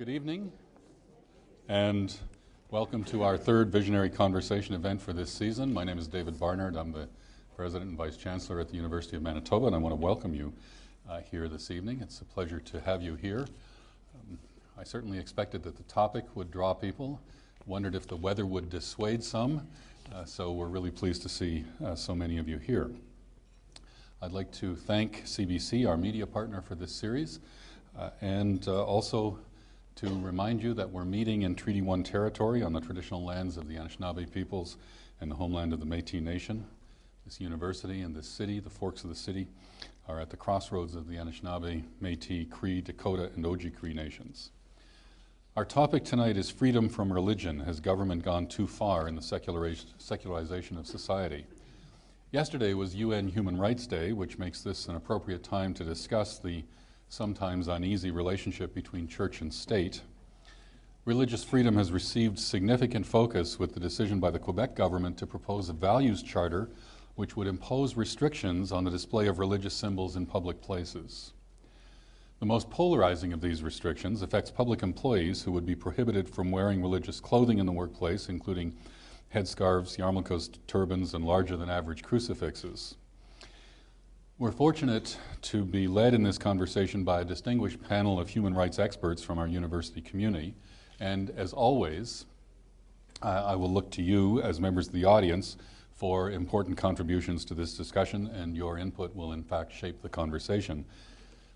Good evening, and welcome to our third Visionary Conversation event for this season. My name is David Barnard. I'm the President and Vice Chancellor at the University of Manitoba, and I want to welcome you here this evening. It's a pleasure to have you here. I certainly expected that the topic would draw people, wondered if the weather would dissuade some, so we're really pleased to see so many of you here. I'd like to thank CBC, our media partner for this series, and also to remind you that we're meeting in Treaty 1 territory on the traditional lands of the Anishinaabe peoples and the homeland of the Métis Nation. This university and this city, the forks of the city, are at the crossroads of the Anishinaabe, Métis, Cree, Dakota, and Oji-Cree nations. Our topic tonight is freedom from religion. Has government gone too far in the secularization of society? Yesterday was UN Human Rights Day, which makes this an appropriate time to discuss the sometimes uneasy relationship between church and state. Religious freedom has received significant focus with the decision by the Quebec government to propose a values charter which would impose restrictions on the display of religious symbols in public places. The most polarizing of these restrictions affects public employees who would be prohibited from wearing religious clothing in the workplace, including headscarves, yarmulkes, turbans, and larger than average crucifixes. We're fortunate to be led in this conversation by a distinguished panel of human rights experts from our university community. And as always, I will look to you as members of the audience for important contributions to this discussion, and your input will in fact shape the conversation.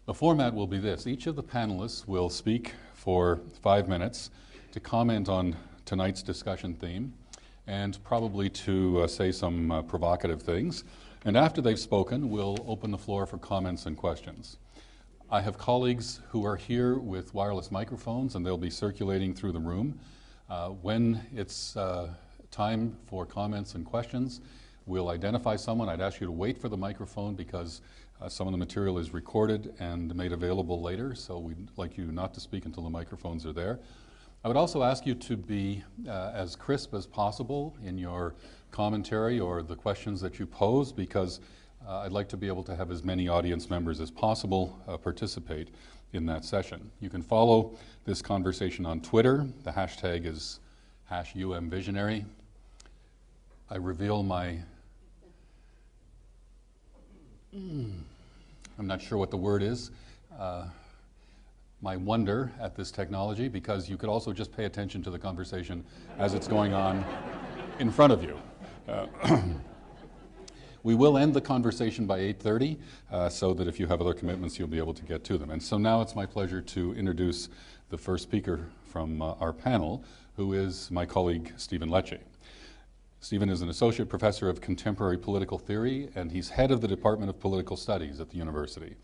The format will be this. Each of the panelists will speak for 5 minutes to comment on tonight's discussion theme and probably to say some provocative things. And after they've spoken, we'll open the floor for comments and questions. I have colleagues who are here with wireless microphones, and they'll be circulating through the room. When it's time for comments and questions, we'll identify someone. I'd ask you to wait for the microphone because some of the material is recorded and made available later, so we'd like you not to speak until the microphones are there. I would also ask you to be as crisp as possible in your commentary or the questions that you pose, because I'd like to be able to have as many audience members as possible participate in that session. You can follow this conversation on Twitter. The hashtag is #UMVisionary. I reveal my, I'm not sure what the word is, my wonder at this technology, because you could also just pay attention to the conversation as it's going on in front of you. We will end the conversation by 8:30 so that if you have other commitments, you'll be able to get to them. And so now it's my pleasure to introduce the first speaker from our panel, who is my colleague, Stephen Lecce. Stephen is an associate professor of contemporary political theory, and he's head of the Department of Political Studies at the university.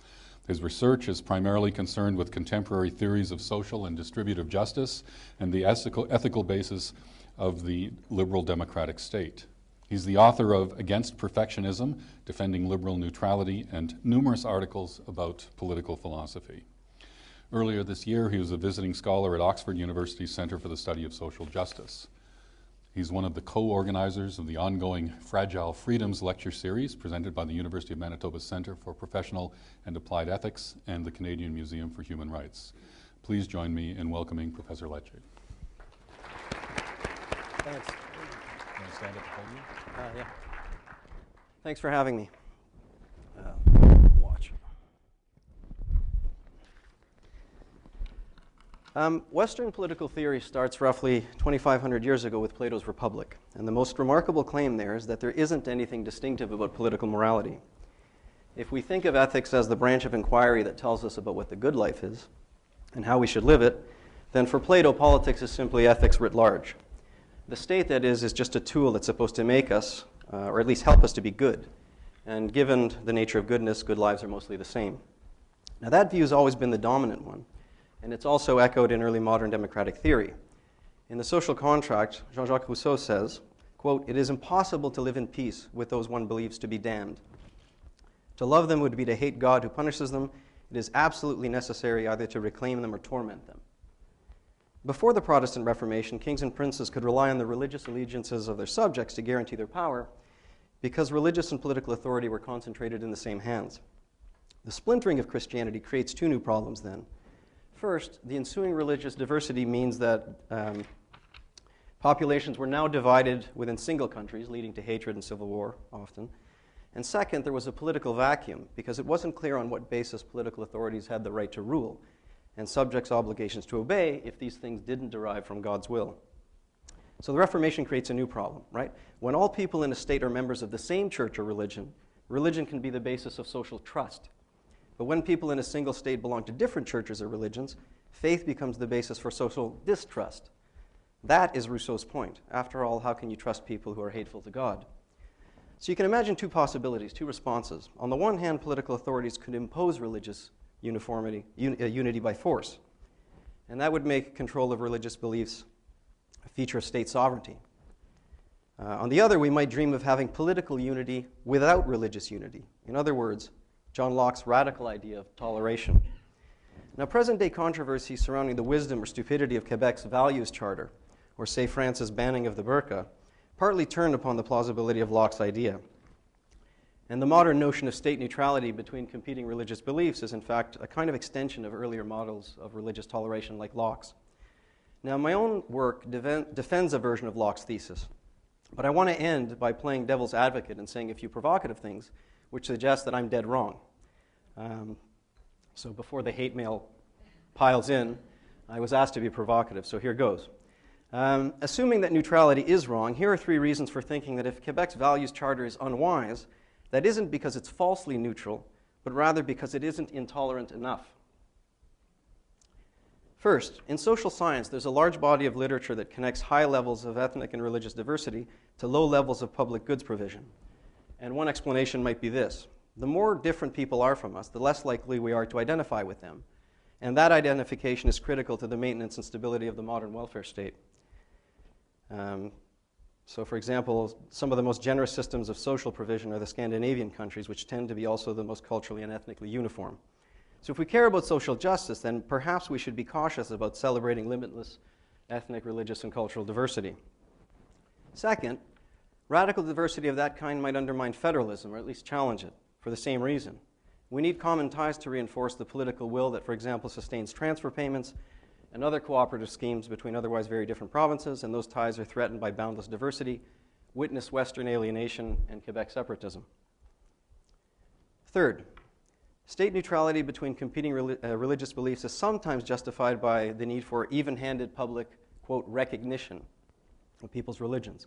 His research is primarily concerned with contemporary theories of social and distributive justice and the ethical basis of the liberal democratic state. He's the author of Against Perfectionism, Defending Liberal Neutrality, and numerous articles about political philosophy. Earlier this year, he was a visiting scholar at Oxford University's Center for the Study of Social Justice. He's one of the co-organizers of the ongoing Fragile Freedoms lecture series presented by the University of Manitoba's Center for Professional and Applied Ethics and the Canadian Museum for Human Rights. Please join me in welcoming Professor Lecce. Thanks. Can I stand up to hold you? Yeah. Thanks for having me. Watch. Western political theory starts roughly 2,500 years ago with Plato's Republic. And the most remarkable claim there is that there isn't anything distinctive about political morality. If we think of ethics as the branch of inquiry that tells us about what the good life is and how we should live it, then for Plato, politics is simply ethics writ large. The state, that is just a tool that's supposed to make us, or at least help us to be good. And given the nature of goodness, good lives are mostly the same. Now that view has always been the dominant one, and it's also echoed in early modern democratic theory. In The Social Contract, Jean-Jacques Rousseau says, quote, "It is impossible to live in peace with those one believes to be damned. To love them would be to hate God who punishes them. It is absolutely necessary either to reclaim them or torment them." Before the Protestant Reformation, kings and princes could rely on the religious allegiances of their subjects to guarantee their power because religious and political authority were concentrated in the same hands. The splintering of Christianity creates two new problems then. First, the ensuing religious diversity means that populations were now divided within single countries, leading to hatred and civil war often. And second, there was a political vacuum because it wasn't clear on what basis political authorities had the right to rule and subjects' obligations to obey if these things didn't derive from God's will. So the Reformation creates a new problem, right? When all people in a state are members of the same church or religion, religion can be the basis of social trust. But when people in a single state belong to different churches or religions, faith becomes the basis for social distrust. That is Rousseau's point. After all, how can you trust people who are hateful to God? So you can imagine two possibilities, two responses. On the one hand, political authorities could impose religious unity by force. And that would make control of religious beliefs a feature of state sovereignty. On the other, we might dream of having political unity without religious unity. In other words, John Locke's radical idea of toleration. Now, present-day controversy surrounding the wisdom or stupidity of Quebec's values charter, or say France's banning of the burqa, partly turned upon the plausibility of Locke's idea. And the modern notion of state neutrality between competing religious beliefs is, in fact, a kind of extension of earlier models of religious toleration like Locke's. Now, my own work defends a version of Locke's thesis, but I want to end by playing devil's advocate and saying a few provocative things which suggest that I'm dead wrong. So before the hate mail piles in, I was asked to be provocative, so here goes. Assuming that neutrality is wrong, here are three reasons for thinking that if Quebec's values charter is unwise, that isn't because it's falsely neutral, but rather because it isn't intolerant enough. First, in social science, there's a large body of literature that connects high levels of ethnic and religious diversity to low levels of public goods provision. And one explanation might be this. The more different people are from us, the less likely we are to identify with them. And that identification is critical to the maintenance and stability of the modern welfare state. So, for example, some of the most generous systems of social provision are the Scandinavian countries, which tend to be also the most culturally and ethnically uniform. So if we care about social justice, then perhaps we should be cautious about celebrating limitless ethnic, religious, and cultural diversity. Second, radical diversity of that kind might undermine federalism, or at least challenge it, for the same reason. We need common ties to reinforce the political will that, for example, sustains transfer payments and other cooperative schemes between otherwise very different provinces, and those ties are threatened by boundless diversity, witness Western alienation, and Quebec separatism. Third, state neutrality between competing religious beliefs is sometimes justified by the need for even-handed public, quote, recognition of people's religions.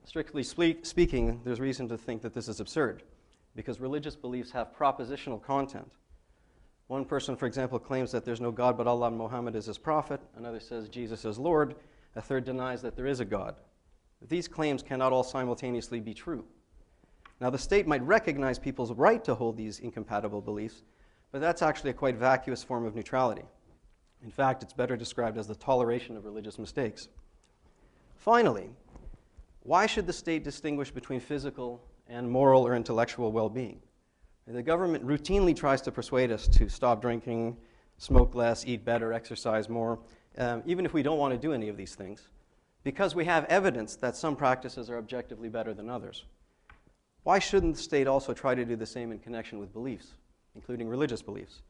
Strictly speaking, there's reason to think that this is absurd, because religious beliefs have propositional content. One person, for example, claims that there's no God but Allah and Muhammad is his prophet. Another says Jesus is Lord. A third denies that there is a God. These claims cannot all simultaneously be true. Now, the state might recognize people's right to hold these incompatible beliefs, but that's actually a quite vacuous form of neutrality. In fact, it's better described as the toleration of religious mistakes. Finally, why should the state distinguish between physical and moral or intellectual well-being? The government routinely tries to persuade us to stop drinking, smoke less, eat better, exercise more, even if we don't want to do any of these things, because we have evidence that some practices are objectively better than others. Why shouldn't the state also try to do the same in connection with beliefs, including religious beliefs?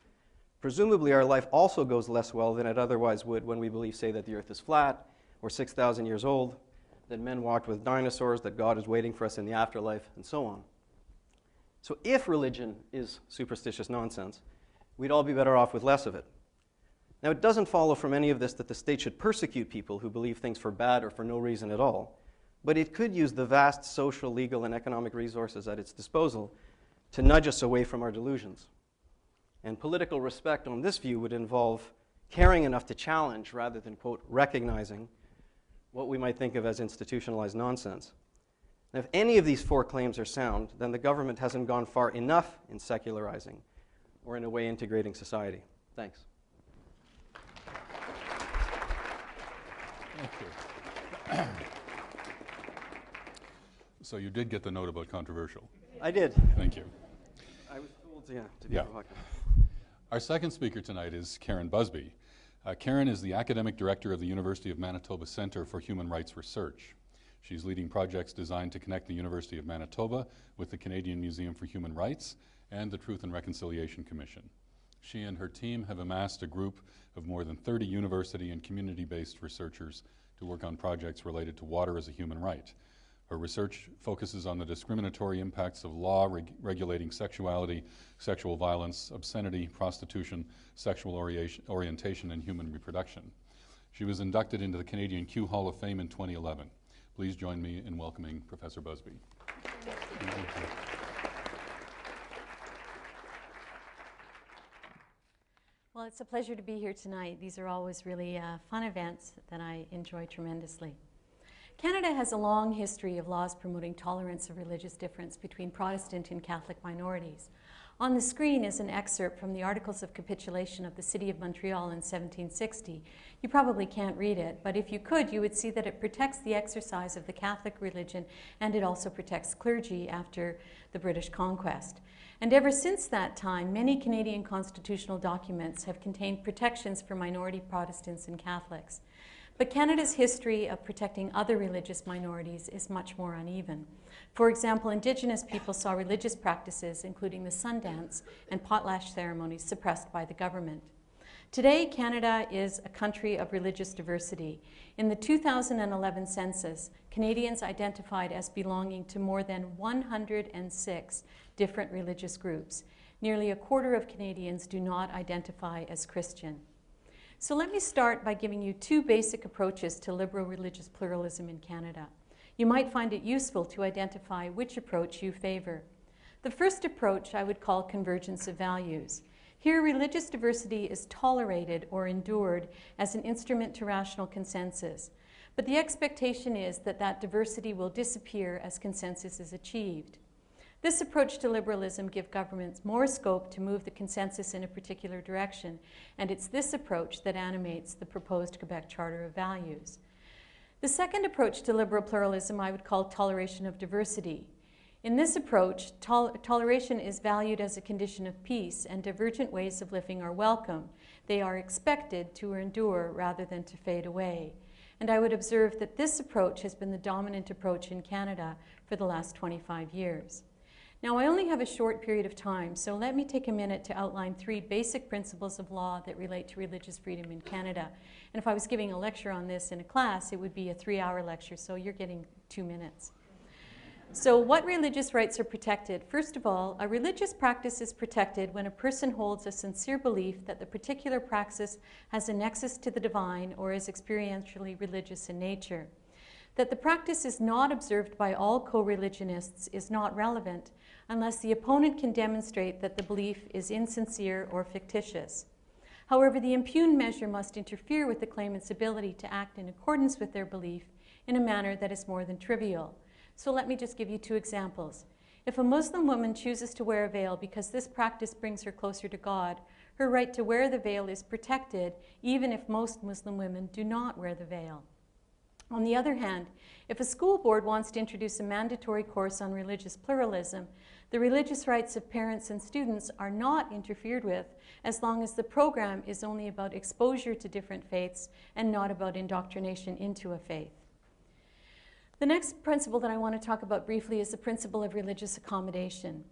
Presumably, our life also goes less well than it otherwise would when we believe, say, that the earth is flat, or 6,000 years old, that men walked with dinosaurs, that God is waiting for us in the afterlife, and so on. So if religion is superstitious nonsense, we'd all be better off with less of it. Now, it doesn't follow from any of this that the state should persecute people who believe things for bad or for no reason at all, but it could use the vast social, legal, and economic resources at its disposal to nudge us away from our delusions. And political respect on this view would involve caring enough to challenge rather than, quote, recognizing what we might think of as institutionalized nonsense. And if any of these four claims are sound, then the government hasn't gone far enough in secularizing or in a way integrating society. Thanks. Thank you. So you did get the note about controversial. I did. Thank you. I was told to be provocative. Our second speaker tonight is Karen Busby. Karen is the Academic Director of the University of Manitoba Centre for Human Rights Research. She's leading projects designed to connect the University of Manitoba with the Canadian Museum for Human Rights and the Truth and Reconciliation Commission. She and her team have amassed a group of more than 30 university and community-based researchers to work on projects related to water as a human right. Her research focuses on the discriminatory impacts of law regulating sexuality, sexual violence, obscenity, prostitution, sexual orientation, and human reproduction. She was inducted into the Canadian Q Hall of Fame in 2011. Please join me in welcoming Professor Busby. Well, it's a pleasure to be here tonight. These are always really fun events that I enjoy tremendously. Canada has a long history of laws promoting tolerance of religious difference between Protestant and Catholic minorities. On the screen is an excerpt from the Articles of Capitulation of the City of Montreal in 1760. You probably can't read it, but if you could, you would see that it protects the exercise of the Catholic religion, and it also protects clergy after the British conquest. And ever since that time, many Canadian constitutional documents have contained protections for minority Protestants and Catholics. But Canada's history of protecting other religious minorities is much more uneven. For example, Indigenous people saw religious practices, including the sun dance and potlatch ceremonies, suppressed by the government. Today, Canada is a country of religious diversity. In the 2011 census, Canadians identified as belonging to more than 106 different religious groups. Nearly a quarter of Canadians do not identify as Christian. So let me start by giving you two basic approaches to liberal religious pluralism in Canada. You might find it useful to identify which approach you favor. The first approach I would call convergence of values. Here, religious diversity is tolerated or endured as an instrument to rational consensus. But the expectation is that that diversity will disappear as consensus is achieved. This approach to liberalism gives governments more scope to move the consensus in a particular direction, and it's this approach that animates the proposed Quebec Charter of Values. The second approach to liberal pluralism I would call toleration of diversity. In this approach, toleration is valued as a condition of peace, and divergent ways of living are welcome. They are expected to endure rather than to fade away. And I would observe that this approach has been the dominant approach in Canada for the last 25 years. Now, I only have a short period of time, so let me take a minute to outline three basic principles of law that relate to religious freedom in Canada. And if I was giving a lecture on this in a class, it would be a 3-hour lecture, so you're getting 2 minutes. So what religious rights are protected? First of all, a religious practice is protected when a person holds a sincere belief that the particular praxis has a nexus to the divine or is experientially religious in nature. That the practice is not observed by all co-religionists is not relevant unless the opponent can demonstrate that the belief is insincere or fictitious. However, the impugned measure must interfere with the claimant's ability to act in accordance with their belief in a manner that is more than trivial. So let me just give you two examples. If a Muslim woman chooses to wear a veil because this practice brings her closer to God, her right to wear the veil is protected even if most Muslim women do not wear the veil. On the other hand, if a school board wants to introduce a mandatory course on religious pluralism, the religious rights of parents and students are not interfered with as long as the program is only about exposure to different faiths and not about indoctrination into a faith. The next principle that I want to talk about briefly is the principle of religious accommodation.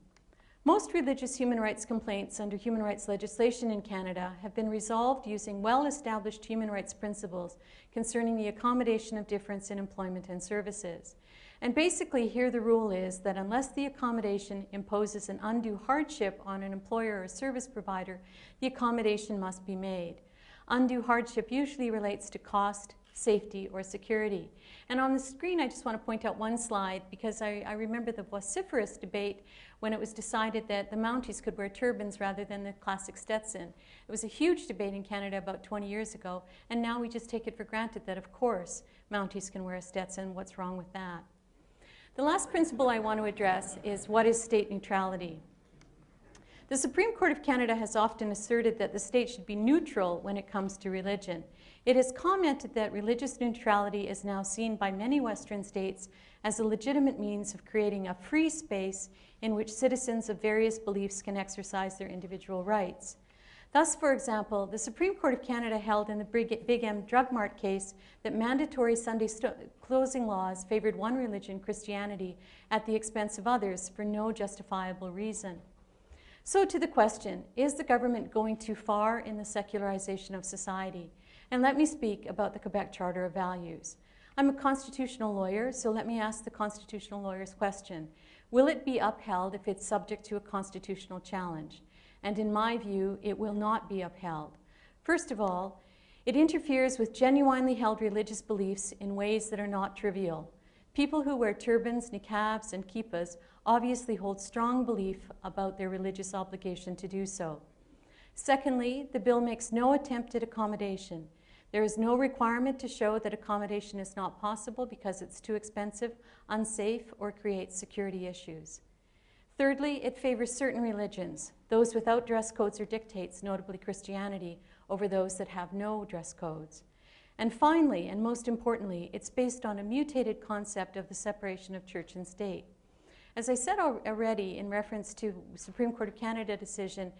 Most religious human rights complaints under human rights legislation in Canada have been resolved using well-established human rights principles concerning the accommodation of difference in employment and services. And basically here the rule is that unless the accommodation imposes an undue hardship on an employer or service provider, the accommodation must be made. Undue hardship usually relates to cost, safety, or security. And on the screen, I just want to point out one slide because I remember the vociferous debate when it was decided that the Mounties could wear turbans rather than the classic Stetson. It was a huge debate in Canada about 20 years ago, and now we just take it for granted that, of course, Mounties can wear a Stetson. What's wrong with that? The last principle I want to address is what is state neutrality? The Supreme Court of Canada has often asserted that the state should be neutral when it comes to religion. It has commented that religious neutrality is now seen by many Western states as a legitimate means of creating a free space in which citizens of various beliefs can exercise their individual rights. Thus, for example, the Supreme Court of Canada held in the Big M Drug Mart case that mandatory Sunday closing laws favored one religion, Christianity, at the expense of others for no justifiable reason. So to the question, is the government going too far in the secularization of society? And let me speak about the Quebec Charter of Values. I'm a constitutional lawyer, so let me ask the constitutional lawyer's question. Will it be upheld if it's subject to a constitutional challenge? And in my view, it will not be upheld. First of all, it interferes with genuinely held religious beliefs in ways that are not trivial. People who wear turbans, niqabs, and kippas obviously hold strong belief about their religious obligation to do so. Secondly, the bill makes no attempt at accommodation. There is no requirement to show that accommodation is not possible because it's too expensive, unsafe, or creates security issues. Thirdly, it favors certain religions, those without dress codes or dictates, notably Christianity, over those that have no dress codes. And finally, and most importantly, it's based on a mutated concept of the separation of church and state. As I said already in reference to Supreme Court of Canada decision,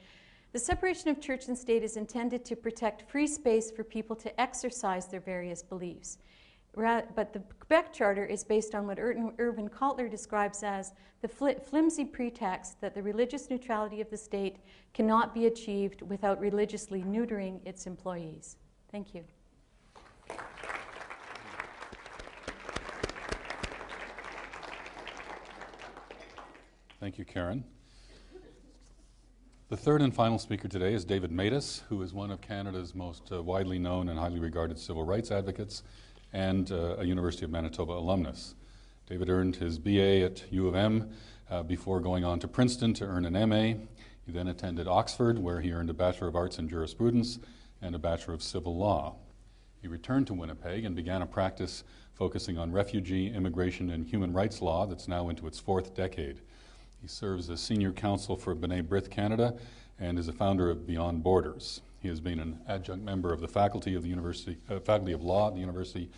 the separation of church and state is intended to protect free space for people to exercise their various beliefs. But the Quebec Charter is based on what Irvin Kotler describes as the flimsy pretext that the religious neutrality of the state cannot be achieved without religiously neutering its employees. Thank you. Thank you, Karen. The third and final speaker today is David Matus, who is one of Canada's most widely known and highly regarded civil rights advocates and a University of Manitoba alumnus. David earned his BA at U of M before going on to Princeton to earn an MA. He then attended Oxford, where he earned a Bachelor of Arts in Jurisprudence and a Bachelor of Civil Law. He returned to Winnipeg and began a practice focusing on refugee, immigration, and human rights law that's now into its fourth decade. He serves as Senior Counsel for B'nai B'rith Canada and is a founder of Beyond Borders. He has been an adjunct member of the faculty of the University, Faculty of Law at the University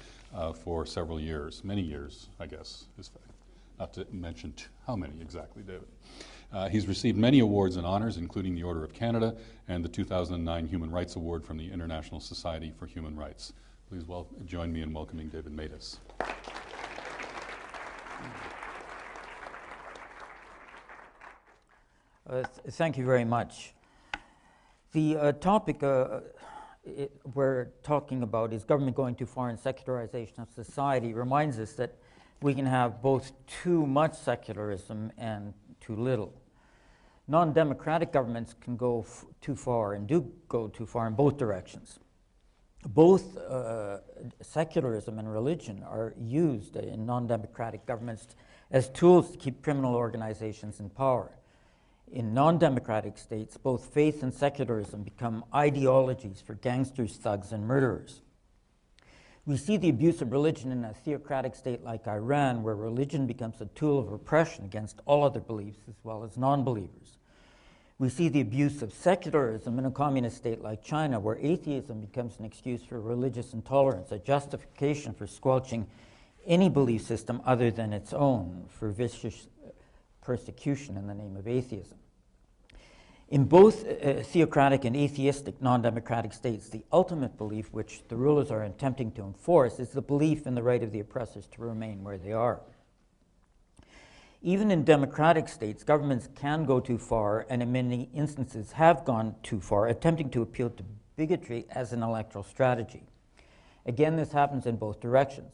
for several years, many years, I guess, not to mention how many exactly, David. He's received many awards and honors, including the Order of Canada and the 2009 Human Rights Award from the International Society for Human Rights. Please join me in welcoming David Matus. Thank you very much. The topic we're talking about is government going too far in secularization of society. Reminds us that we can have both too much secularism and too little. Non-democratic governments can go too far and do go too far in both directions. Both secularism and religion are used in non-democratic governments as tools to keep criminal organizations in power. In non-democratic states, both faith and secularism become ideologies for gangsters, thugs, and murderers. We see the abuse of religion in a theocratic state like Iran, where religion becomes a tool of repression against all other beliefs as well as non-believers. We see the abuse of secularism in a communist state like China, where atheism becomes an excuse for religious intolerance, a justification for squelching any belief system other than its own, for vicious persecution in the name of atheism. In both theocratic and atheistic non-democratic states, the ultimate belief which the rulers are attempting to enforce is the belief in the right of the oppressors to remain where they are. Even in democratic states, governments can go too far, and in many instances have gone too far, attempting to appeal to bigotry as an electoral strategy. Again, this happens in both directions.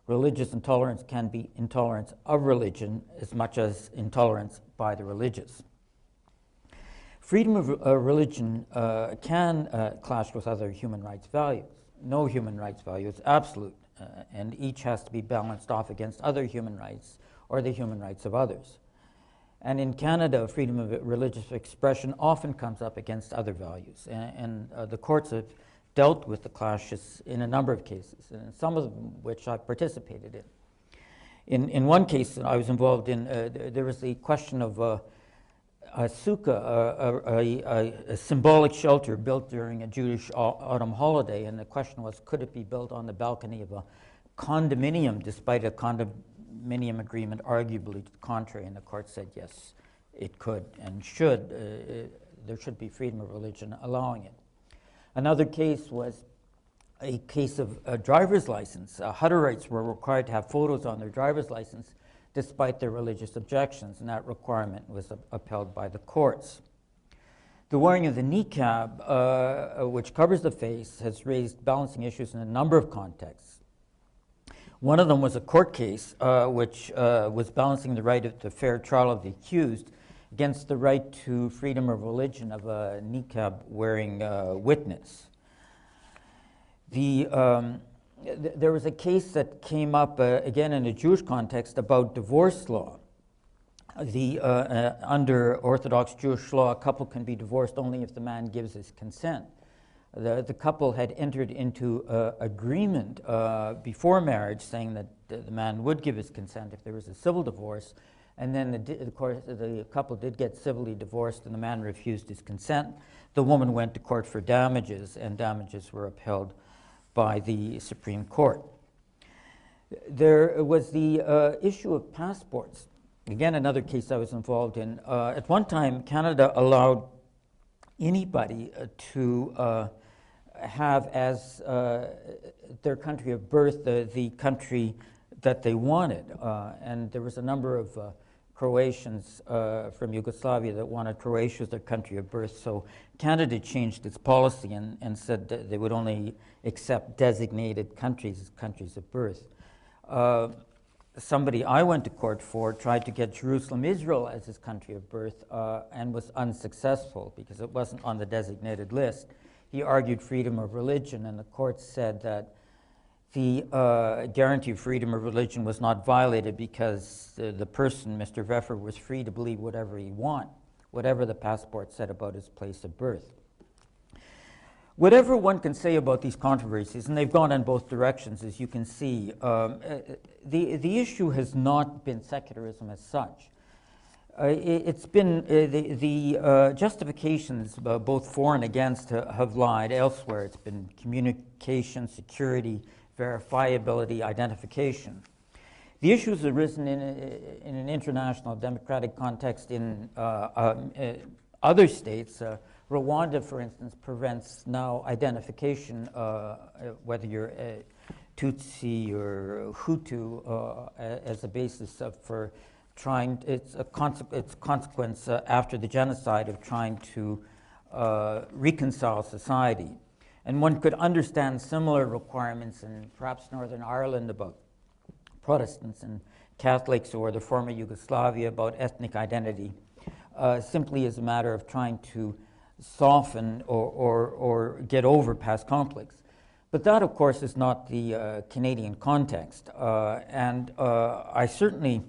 Religious intolerance can be intolerance of religion as much as intolerance by the religious. Freedom of religion can clash with other human rights values. No human rights value is absolute, and each has to be balanced off against other human rights or the human rights of others. And in Canada, freedom of religious expression often comes up against other values, and the courts have dealt with the clashes in a number of cases, and some of them which I've participated in. In one case that I was involved in, there was the question of a sukkah, a symbolic shelter built during a Jewish autumn holiday, and the question was, could it be built on the balcony of a condominium, despite a condominium agreement arguably to the contrary? And the court said yes, it could and should. There should be freedom of religion allowing it. Another case was a case of a driver's license. Hutterites were required to have photos on their driver's license despite their religious objections, and that requirement was upheld by the courts. The wearing of the niqab, which covers the face, has raised balancing issues in a number of contexts. One of them was a court case which was balancing the right to fair trial of the accused against the right to freedom of religion of a niqab-wearing witness. There was a case that came up, again in a Jewish context, about divorce law. Under Orthodox Jewish law, a couple can be divorced only if the man gives his consent. The couple had entered into agreement before marriage saying that the man would give his consent if there was a civil divorce, and then the couple did get civilly divorced and the man refused his consent. The woman went to court for damages, and damages were upheld by the Supreme Court. There was the issue of passports. Again, another case I was involved in. At one time, Canada allowed anybody to have as their country of birth the country that they wanted. And there was a number of Croatians from Yugoslavia that wanted Croatia as their country of birth. So Canada changed its policy and said that they would only accept designated countries as countries of birth. Somebody I went to court for tried to get Jerusalem, Israel as his country of birth and was unsuccessful because it wasn't on the designated list. He argued freedom of religion, and the court said that the guarantee of freedom of religion was not violated because the person, Mr. Veffer, was free to believe whatever he wanted, whatever the passport said about his place of birth. Whatever one can say about these controversies, and they've gone in both directions, as you can see, the issue has not been secularism as such. It's been the justifications, both for and against, have lied elsewhere. It's been communication, security, verifiability, identification. The issues have arisen in an international democratic context in other states. Rwanda, for instance, prevents now identification, whether you're a Tutsi or Hutu, as a basis for trying. It's a consequence after the genocide of trying to reconcile society. And one could understand similar requirements in perhaps Northern Ireland about Protestants and Catholics, or the former Yugoslavia about ethnic identity, simply as a matter of trying to soften or get over past conflicts. But that, of course, is not the Canadian context. And I certainly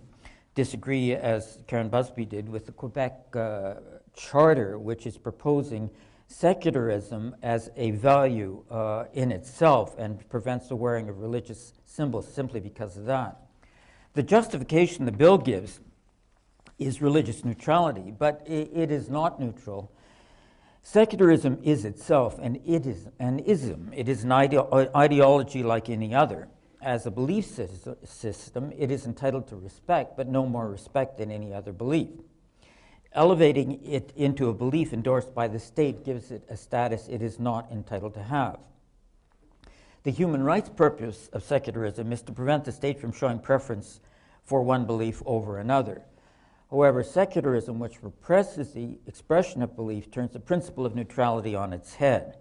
disagree, as Karen Busby did, with the Quebec Charter, which is proposing secularism as a value in itself and prevents the wearing of religious symbols simply because of that. The justification the bill gives is religious neutrality, but it is not neutral. Secularism is itself an ism. It is an ideology like any other. As a belief system, it is entitled to respect, but no more respect than any other belief. Elevating it into a belief endorsed by the state gives it a status it is not entitled to have. The human rights purpose of secularism is to prevent the state from showing preference for one belief over another. However, secularism, which represses the expression of belief, turns the principle of neutrality on its head.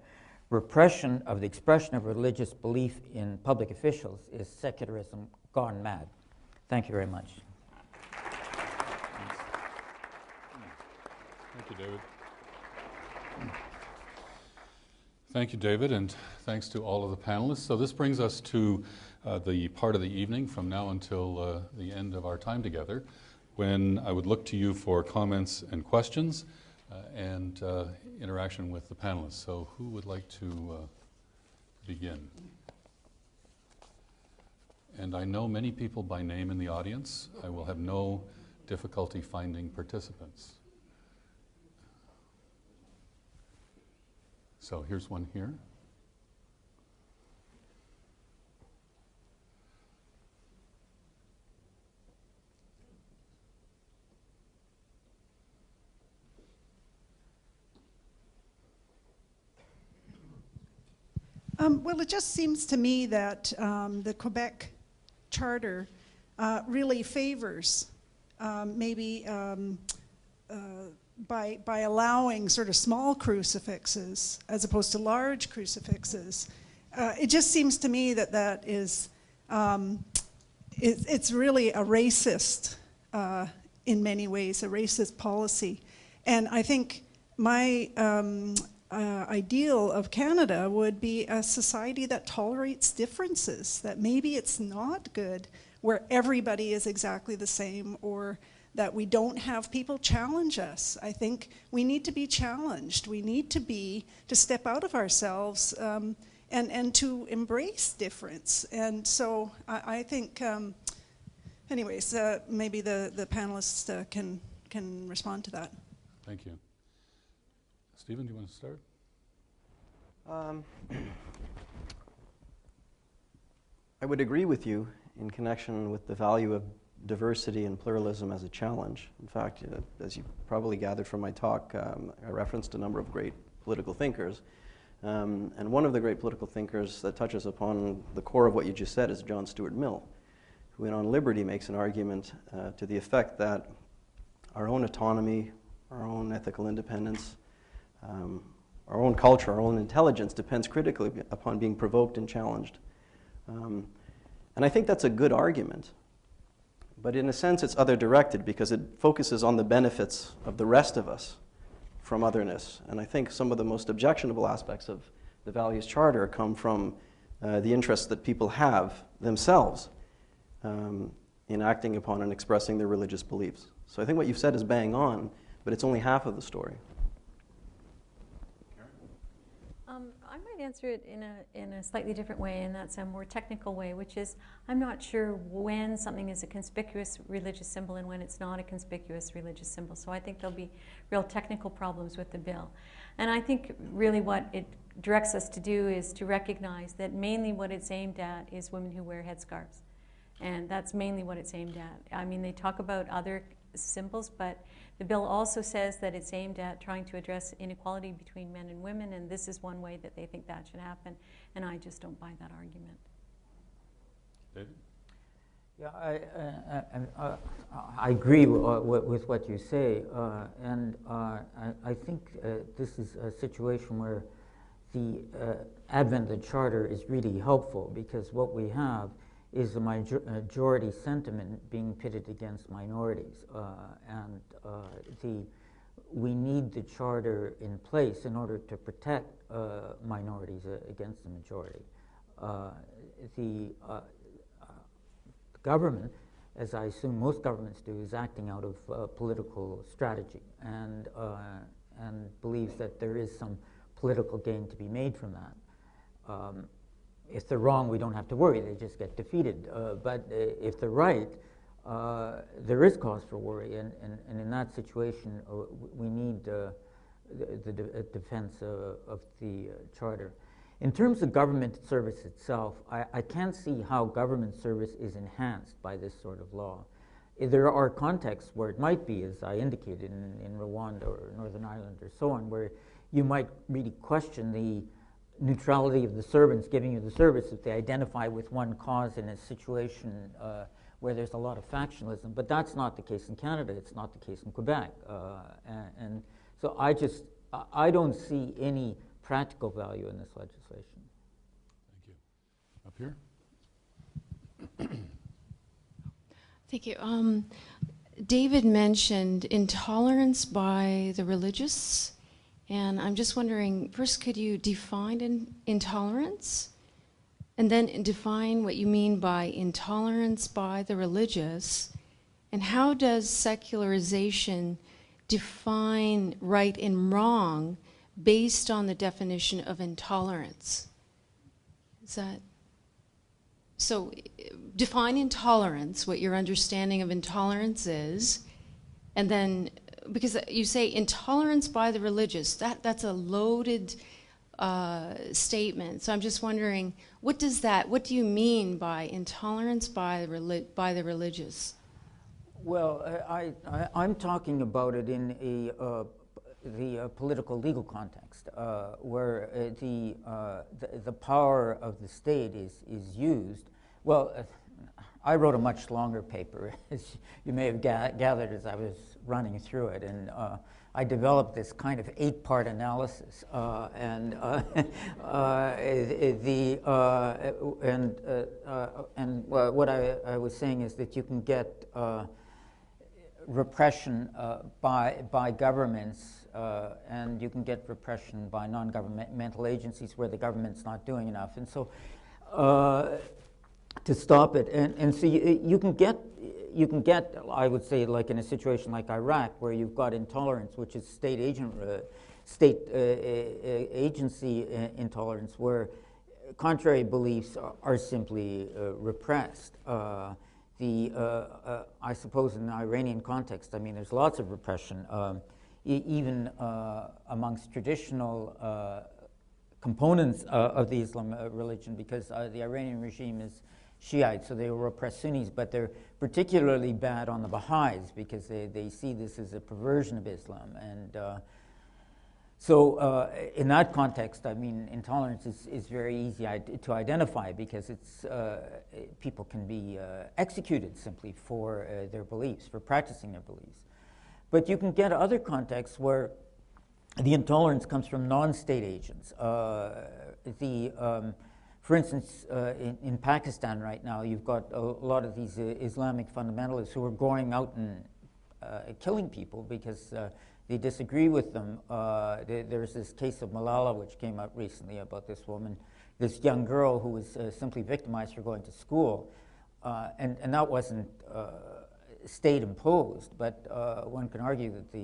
Repression of the expression of religious belief in public officials is secularism gone mad. Thank you very much. Thank you, David. Thank you, David, and thanks to all of the panelists. So this brings us to the part of the evening from now until the end of our time together, when I would look to you for comments and questions and interaction with the panelists. So who would like to begin? And I know many people by name in the audience. I will have no difficulty finding participants. So here's one here. Well, it just seems to me that the Quebec Charter really favors maybe by allowing sort of small crucifixes as opposed to large crucifixes. It just seems to me that that is, it's really a racist, in many ways, a racist policy. And I think my ideal of Canada would be a society that tolerates differences, that maybe it's not good where everybody is exactly the same, or that we don't have people challenge us. I think we need to be challenged. We need to step out of ourselves and to embrace difference. And so I think, anyways, maybe the panelists can respond to that. Thank you. Stephen, do you want to start? I would agree with you in connection with the value of diversity and pluralism as a challenge. In fact, as you probably gathered from my talk, I referenced a number of great political thinkers. And one of the great political thinkers that touches upon the core of what you just said is John Stuart Mill, who in On Liberty makes an argument to the effect that our own autonomy, our own ethical independence, our own culture, our own intelligence depends critically upon being provoked and challenged. And I think that's a good argument. But in a sense, it's other-directed because it focuses on the benefits of the rest of us from otherness. And I think some of the most objectionable aspects of the Values Charter come from the interests that people have themselves in acting upon and expressing their religious beliefs. So I think what you've said is bang on, but it's only half of the story. I might answer it in a slightly different way, and that's a more technical way, which is I'm not sure when something is a conspicuous religious symbol and when it's not a conspicuous religious symbol. So I think there'll be real technical problems with the bill. And I think really what it directs us to do is to recognize that mainly what it's aimed at is women who wear headscarves. And that's mainly what it's aimed at. I mean, they talk about other symbols, but the bill also says that it's aimed at trying to address inequality between men and women, and this is one way that they think that should happen, and I just don't buy that argument. David? Yeah, I agree with what you say, and I think this is a situation where the advent of the Charter is really helpful, because what we have is a majority sentiment being pitted against minorities. We need the Charter in place in order to protect minorities against the majority. The government, as I assume most governments do, is acting out of political strategy and believes that there is some political gain to be made from that. If they're wrong, we don't have to worry. They just get defeated. But if they're right, there is cause for worry. And in that situation, we need the defense of the Charter. In terms of government service itself, I can't see how government service is enhanced by this sort of law. There are contexts where it might be, as I indicated, in Rwanda or Northern Ireland or so on, where you might really question the neutrality of the servants giving you the service if they identify with one cause in a situation where there's a lot of factionalism. But that's not the case in Canada. It's not the case in Quebec. And so I don't see any practical value in this legislation. Thank you. Up here? Thank you. David mentioned intolerance by the religious. And I'm just wondering, first, could you define intolerance? And then define what you mean by intolerance by the religious? And how does secularization define right and wrong based on the definition of intolerance? Is that... So define intolerance, what your understanding of intolerance is, and then... Because you say intolerance by the religious, that's a loaded statement. So I'm just wondering, what do you mean by intolerance by the religious? Well, I'm talking about it in the political legal context, where the power of the state is used. Well, I wrote a much longer paper, as you may have gathered as I was running through it, and I developed this kind of 8-part analysis, what I was saying is that you can get repression by governments, and you can get repression by non-governmental agencies where the government's not doing enough, and so to stop it, and so you can get, I would say, like in a situation like Iraq, where you've got intolerance, which is state agency intolerance, where contrary beliefs are simply repressed. I suppose in the Iranian context, I mean, there's lots of repression, even amongst traditional components of the Islam religion, because the Iranian regime is Shiite, so they will repress Sunnis, but they're particularly bad on the Baha'is because they see this as a perversion of Islam. And so in that context, I mean, intolerance is very easy to identify because people can be executed simply for their beliefs, for practicing their beliefs. But you can get other contexts where the intolerance comes from non-state agents. For instance, in Pakistan right now, you've got a lot of these Islamic fundamentalists who are going out and killing people because they disagree with them. There's this case of Malala, which came out recently about this woman, this young girl who was simply victimized for going to school. And that wasn't state imposed, but one can argue that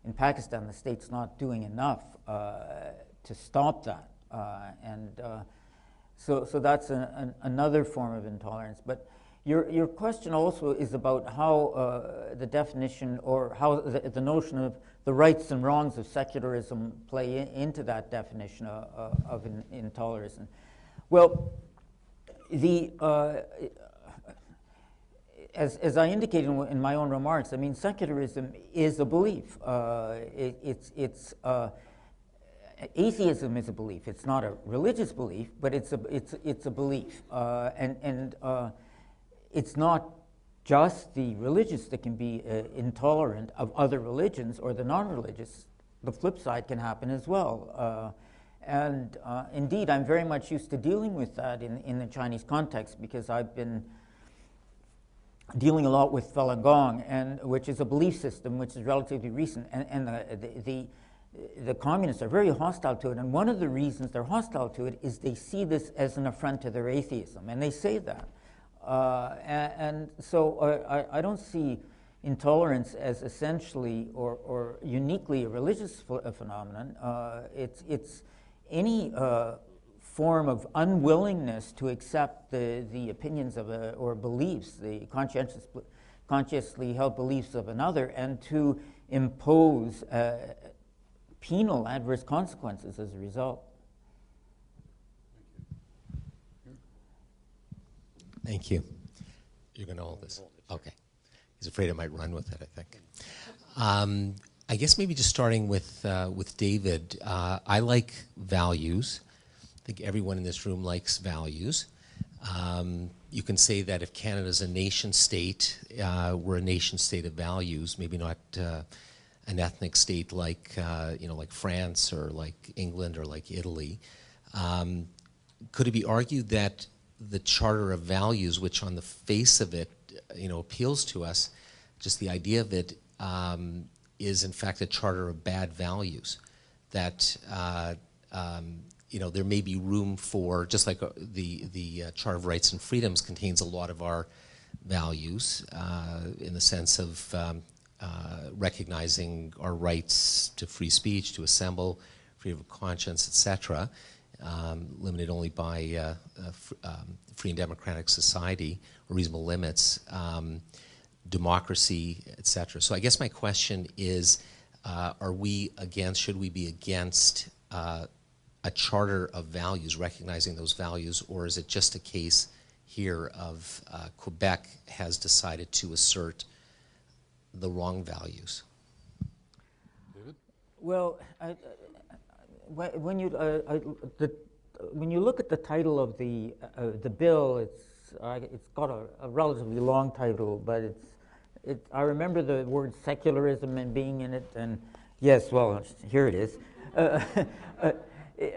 in Pakistan, the state's not doing enough to stop that. So that's another form of intolerance. But your question also is about how the definition, or how the notion of the rights and wrongs of secularism play into that definition of intolerance. Well, as I indicated in my own remarks, I mean, secularism is a belief. Atheism is a belief. It's not a religious belief, but it's a belief, and it's not just the religious that can be intolerant of other religions or the non-religious. The flip side can happen as well, and indeed, I'm very much used to dealing with that in the Chinese context because I've been dealing a lot with Falun Gong, which is a belief system which is relatively recent, and the communists are very hostile to it, and one of the reasons they're hostile to it is they see this as an affront to their atheism, and they say that. So I don't see intolerance as essentially or uniquely a religious phenomenon. It's any form of unwillingness to accept the opinions of or beliefs, the consciously held beliefs of another, and to impose penal adverse consequences as a result. Thank you. You're going to hold this? Okay. He's afraid I might run with it, I think. I guess maybe just starting with David, I like values. I think everyone in this room likes values. You can say that if Canada's a nation state, we're a nation state of values, maybe not an ethnic state like like France or like England or like Italy. Could it be argued that the Charter of Values, which on the face of it, appeals to us, just the idea of it is in fact a charter of bad values, that there may be room for, just like the Charter of Rights and Freedoms contains a lot of our values in the sense of recognizing our rights to free speech, to assemble, freedom of conscience, etc., limited only by free and democratic society or reasonable limits, democracy, etc. So I guess my question is, should we be against a charter of values, recognizing those values, or is it just a case here of Quebec has decided to assert the wrong values? David? Well, when you look at the title of the bill, it's got a relatively long title, but I remember the word secularism and being in it, and Yes, well, here it is. Uh,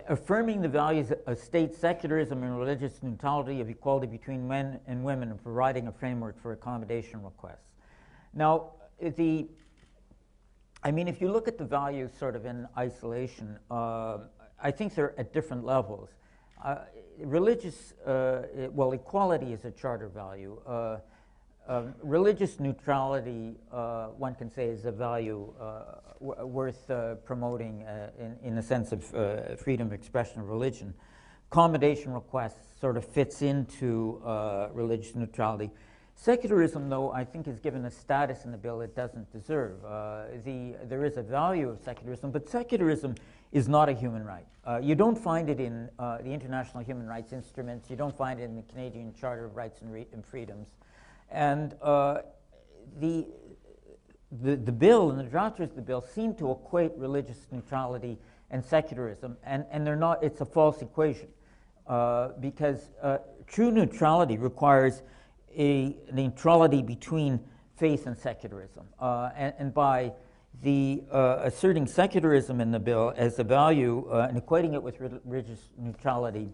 Affirming the values of state secularism and religious neutrality, of equality between men and women, and providing a framework for accommodation requests. Now, if you look at the values sort of in isolation, I think they're at different levels. Equality is a charter value. Religious neutrality, one can say, is a value worth promoting in the sense of freedom of expression of religion. Accommodation requests sort of fits into religious neutrality. Secularism, though, I think is given a status in the bill it doesn't deserve. There is a value of secularism, but secularism is not a human right. You don't find it in the international human rights instruments. You don't find it in the Canadian Charter of Rights and Freedoms. And the bill and the drafters of the bill seem to equate religious neutrality and secularism, and they're not. It's a false equation because true neutrality requires a neutrality between faith and secularism, and by the asserting secularism in the bill as a value and equating it with religious neutrality,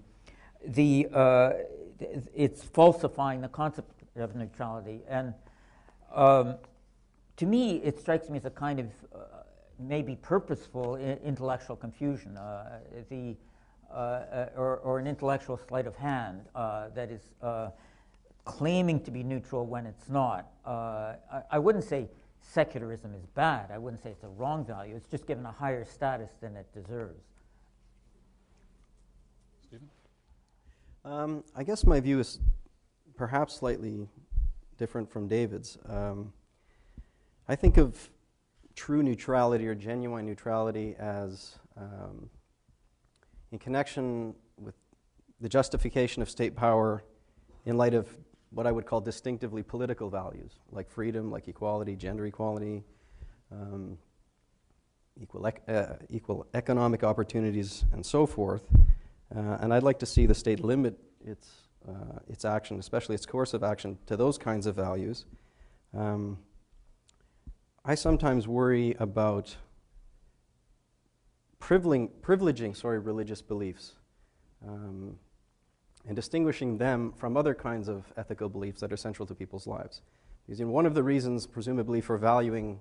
it's falsifying the concept of neutrality. And to me, it strikes me as a kind of maybe purposeful intellectual confusion, or an intellectual sleight of hand that is claiming to be neutral when it's not. I wouldn't say secularism is bad. I wouldn't say it's a wrong value. It's just given a higher status than it deserves. Stephen? I guess my view is perhaps slightly different from David's. I think of true neutrality or genuine neutrality as in connection with the justification of state power in light of what I would call distinctively political values, like freedom, like equality, gender equality, equal economic opportunities, and so forth. And I'd like to see the state limit its action, especially its coercive action, to those kinds of values. I sometimes worry about privileging religious beliefs and distinguishing them from other kinds of ethical beliefs that are central to people's lives. Because one of the reasons, presumably, for valuing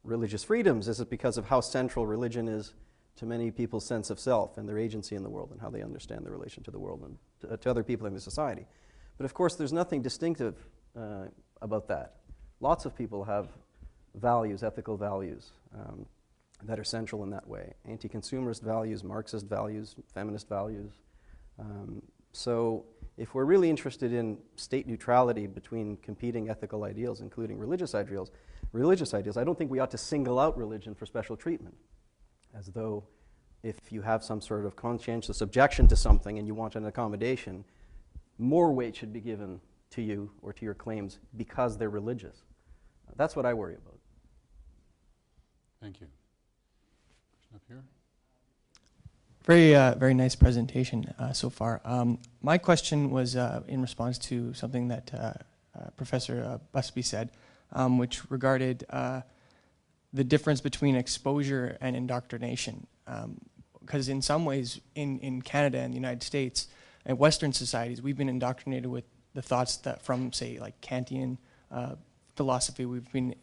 religious freedoms is because of how central religion is to many people's sense of self and their agency in the world and how they understand their relation to the world and to other people in the society. But of course, there's nothing distinctive about that. Lots of people have values, ethical values, that are central in that way. Anti-consumerist values, Marxist values, feminist values. So if we're really interested in state neutrality between competing ethical ideals, including religious ideals, I don't think we ought to single out religion for special treatment, as though if you have some sort of conscientious objection to something and you want an accommodation, more weight should be given to you or to your claims because they're religious. That's what I worry about. Thank you. Question up here. Very nice presentation so far. My question was in response to something that Professor Busby said, which regarded the difference between exposure and indoctrination. Because in some ways, in Canada and the United States, and Western societies, we've been indoctrinated with the thoughts that from, say, like Kantian philosophy. We've been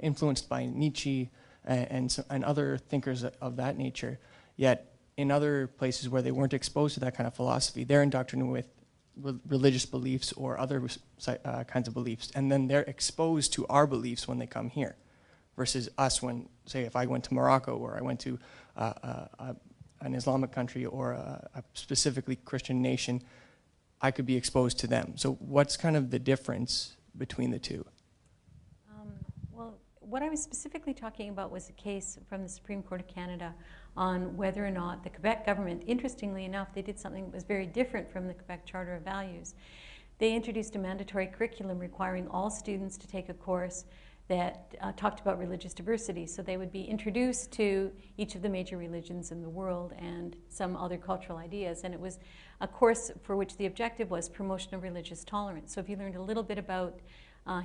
influenced by Nietzsche and other thinkers of that nature. Yet in other places where they weren't exposed to that kind of philosophy, they're indoctrinated with religious beliefs or other kinds of beliefs, and then they're exposed to our beliefs when they come here, versus us when, say, if I went to Morocco or I went to an Islamic country or a specifically Christian nation, I could be exposed to them. So what's kind of the difference between the two? Well, what I was specifically talking about was a case from the Supreme Court of Canada on whether or not the Quebec government, interestingly enough, they did something that was very different from the Quebec Charter of Values. They introduced a mandatory curriculum requiring all students to take a course that talked about religious diversity. So they would be introduced to each of the major religions in the world and some other cultural ideas. And it was a course for which the objective was promotion of religious tolerance. So if you learned a little bit about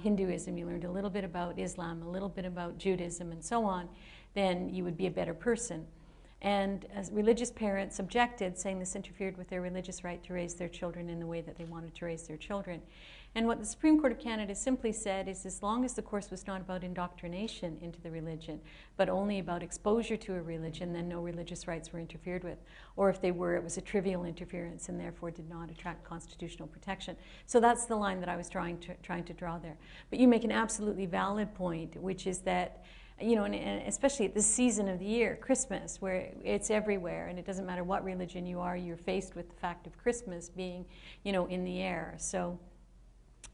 Hinduism, you learned a little bit about Islam, a little bit about Judaism, and so on, then you would be a better person. And as religious parents objected, saying this interfered with their religious right to raise their children in the way that they wanted to raise their children. And what the Supreme Court of Canada simply said is, as long as the course was not about indoctrination into the religion, but only about exposure to a religion, then no religious rights were interfered with. Or if they were, it was a trivial interference and therefore did not attract constitutional protection. So that's the line that I was trying to draw there. But you make an absolutely valid point, which is that, you know, and especially at this season of the year, Christmas, where it's everywhere, and it doesn't matter what religion you are, you're faced with the fact of Christmas being, you know, in the air. So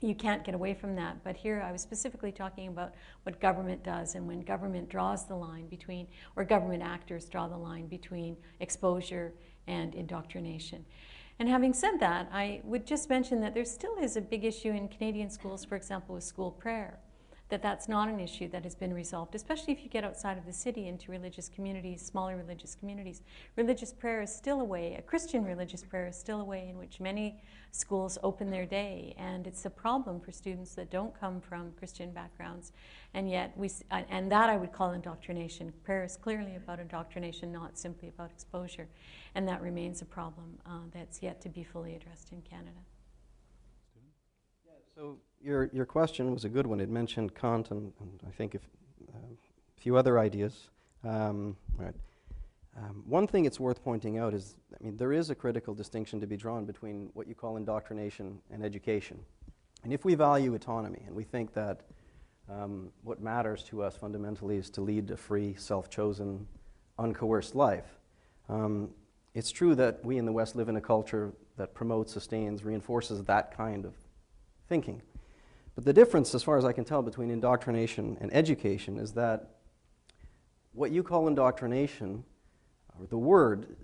you can't get away from that. But here I was specifically talking about what government does, and when government draws the line between, or government actors draw the line between exposure and indoctrination. And having said that, I would just mention that there still is a big issue in Canadian schools, for example, with school prayer. That's not an issue that has been resolved, especially if you get outside of the city into religious communities, smaller religious communities. Religious prayer is still a way, a Christian religious prayer is still a way in which many schools open their day, and it's a problem for students that don't come from Christian backgrounds, and yet and that I would call indoctrination. Prayer is clearly about indoctrination, not simply about exposure, and that remains a problem that's yet to be fully addressed in Canada. So your question was a good one. It mentioned Kant and I think a few other ideas. Right. One thing it's worth pointing out is, I mean, there is a critical distinction to be drawn between what you call indoctrination and education. And if we value autonomy and we think that what matters to us fundamentally is to lead a free, self-chosen, uncoerced life, it's true that we in the West live in a culture that promotes, sustains, reinforces that kind of thinking. But the difference, as far as I can tell, between indoctrination and education is that what you call indoctrination, or the word,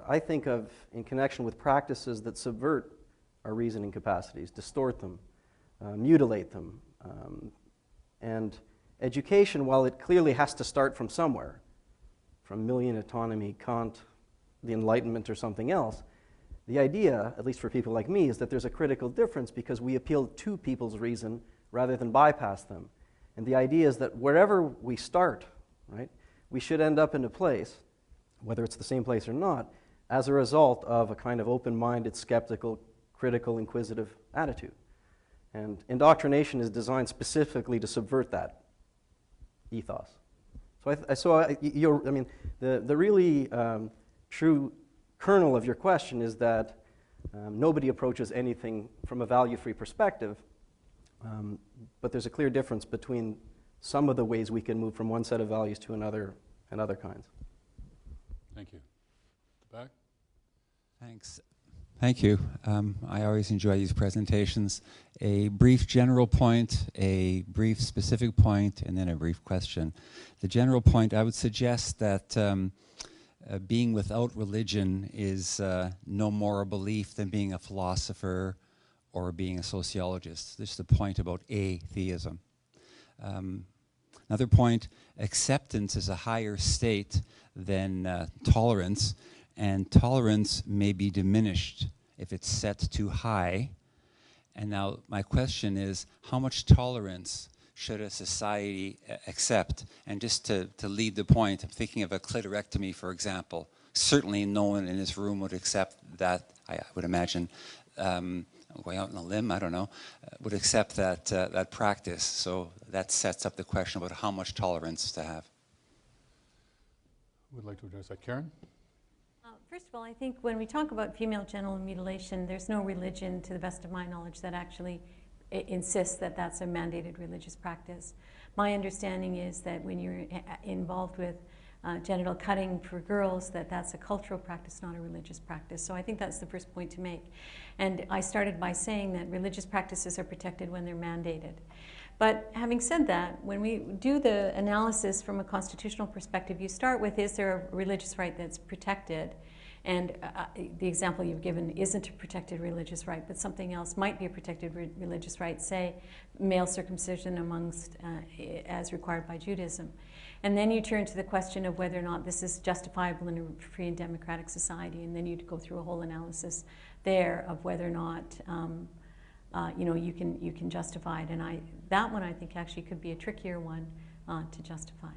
I think of in connection with practices that subvert our reasoning capacities, distort them, mutilate them. And education, while it clearly has to start from somewhere, from Millian autonomy, Kant, the Enlightenment, or something else, the idea, at least for people like me, is that there's a critical difference because we appeal to people's reason rather than bypass them. And the idea is that wherever we start, right, we should end up in a place, whether it's the same place or not, as a result of a kind of open-minded, skeptical, critical, inquisitive attitude. And indoctrination is designed specifically to subvert that ethos. The really true kernel of your question is that nobody approaches anything from a value-free perspective, but there's a clear difference between some of the ways we can move from one set of values to another and other kinds. Thank you. Back. Thanks. Thank you. I always enjoy these presentations. A brief general point, a brief specific point, and then a brief question. The general point, I would suggest that being without religion is no more a belief than being a philosopher or being a sociologist. This is the point about atheism. Another point, acceptance is a higher state than tolerance, and tolerance may be diminished if it's set too high. And now my question is, how much tolerance should a society accept? And just to lead the point, I'm thinking of a clitorectomy, for example. Certainly no one in this room would accept that, I would imagine, going out on a limb, I don't know, would accept that practice. So that sets up the question about how much tolerance to have. Who would like to address that? Karen? First of all, I think when we talk about female genital mutilation, there's no religion, to the best of my knowledge, that actually insists that that's a mandated religious practice. My understanding is that when you're involved with genital cutting for girls, that's a cultural practice, not a religious practice. So I think that's the first point to make. And I started by saying that religious practices are protected when they're mandated. But having said that, when we do the analysis from a constitutional perspective, you start with, is there a religious right that's protected? And the example you've given isn't a protected religious right, but something else might be a protected religious right, say male circumcision amongst, as required by Judaism. And then you turn to the question of whether or not this is justifiable in a free and democratic society, and then you'd go through a whole analysis there of whether or not you can justify it. And that one I think actually could be a trickier one to justify.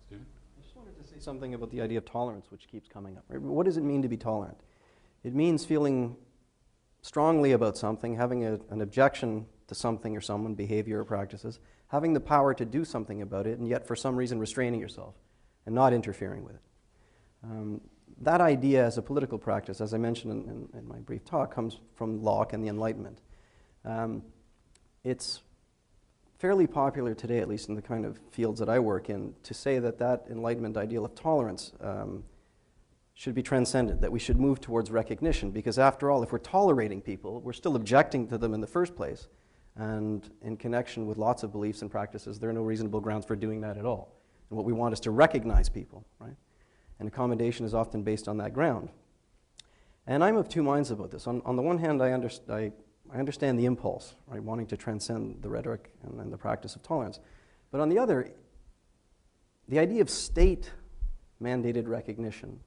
Stephen? I just wanted to say something about the idea of tolerance, which keeps coming up. Right? What does it mean to be tolerant? It means feeling strongly about something, having an objection to something or someone, behavior or practices, having the power to do something about it, and yet for some reason restraining yourself and not interfering with it. That idea as a political practice, as I mentioned in my brief talk, comes from Locke and the Enlightenment. It's fairly popular today, at least in the kind of fields that I work in, to say that that Enlightenment ideal of tolerance should be transcended, that we should move towards recognition, because after all, if we're tolerating people, we're still objecting to them in the first place. And in connection with lots of beliefs and practices, there are no reasonable grounds for doing that at all. And what we want is to recognize people, right? And accommodation is often based on that ground. And I'm of two minds about this. On the one hand, I understand the impulse, right, wanting to transcend the rhetoric and the practice of tolerance. But on the other, the idea of state-mandated recognition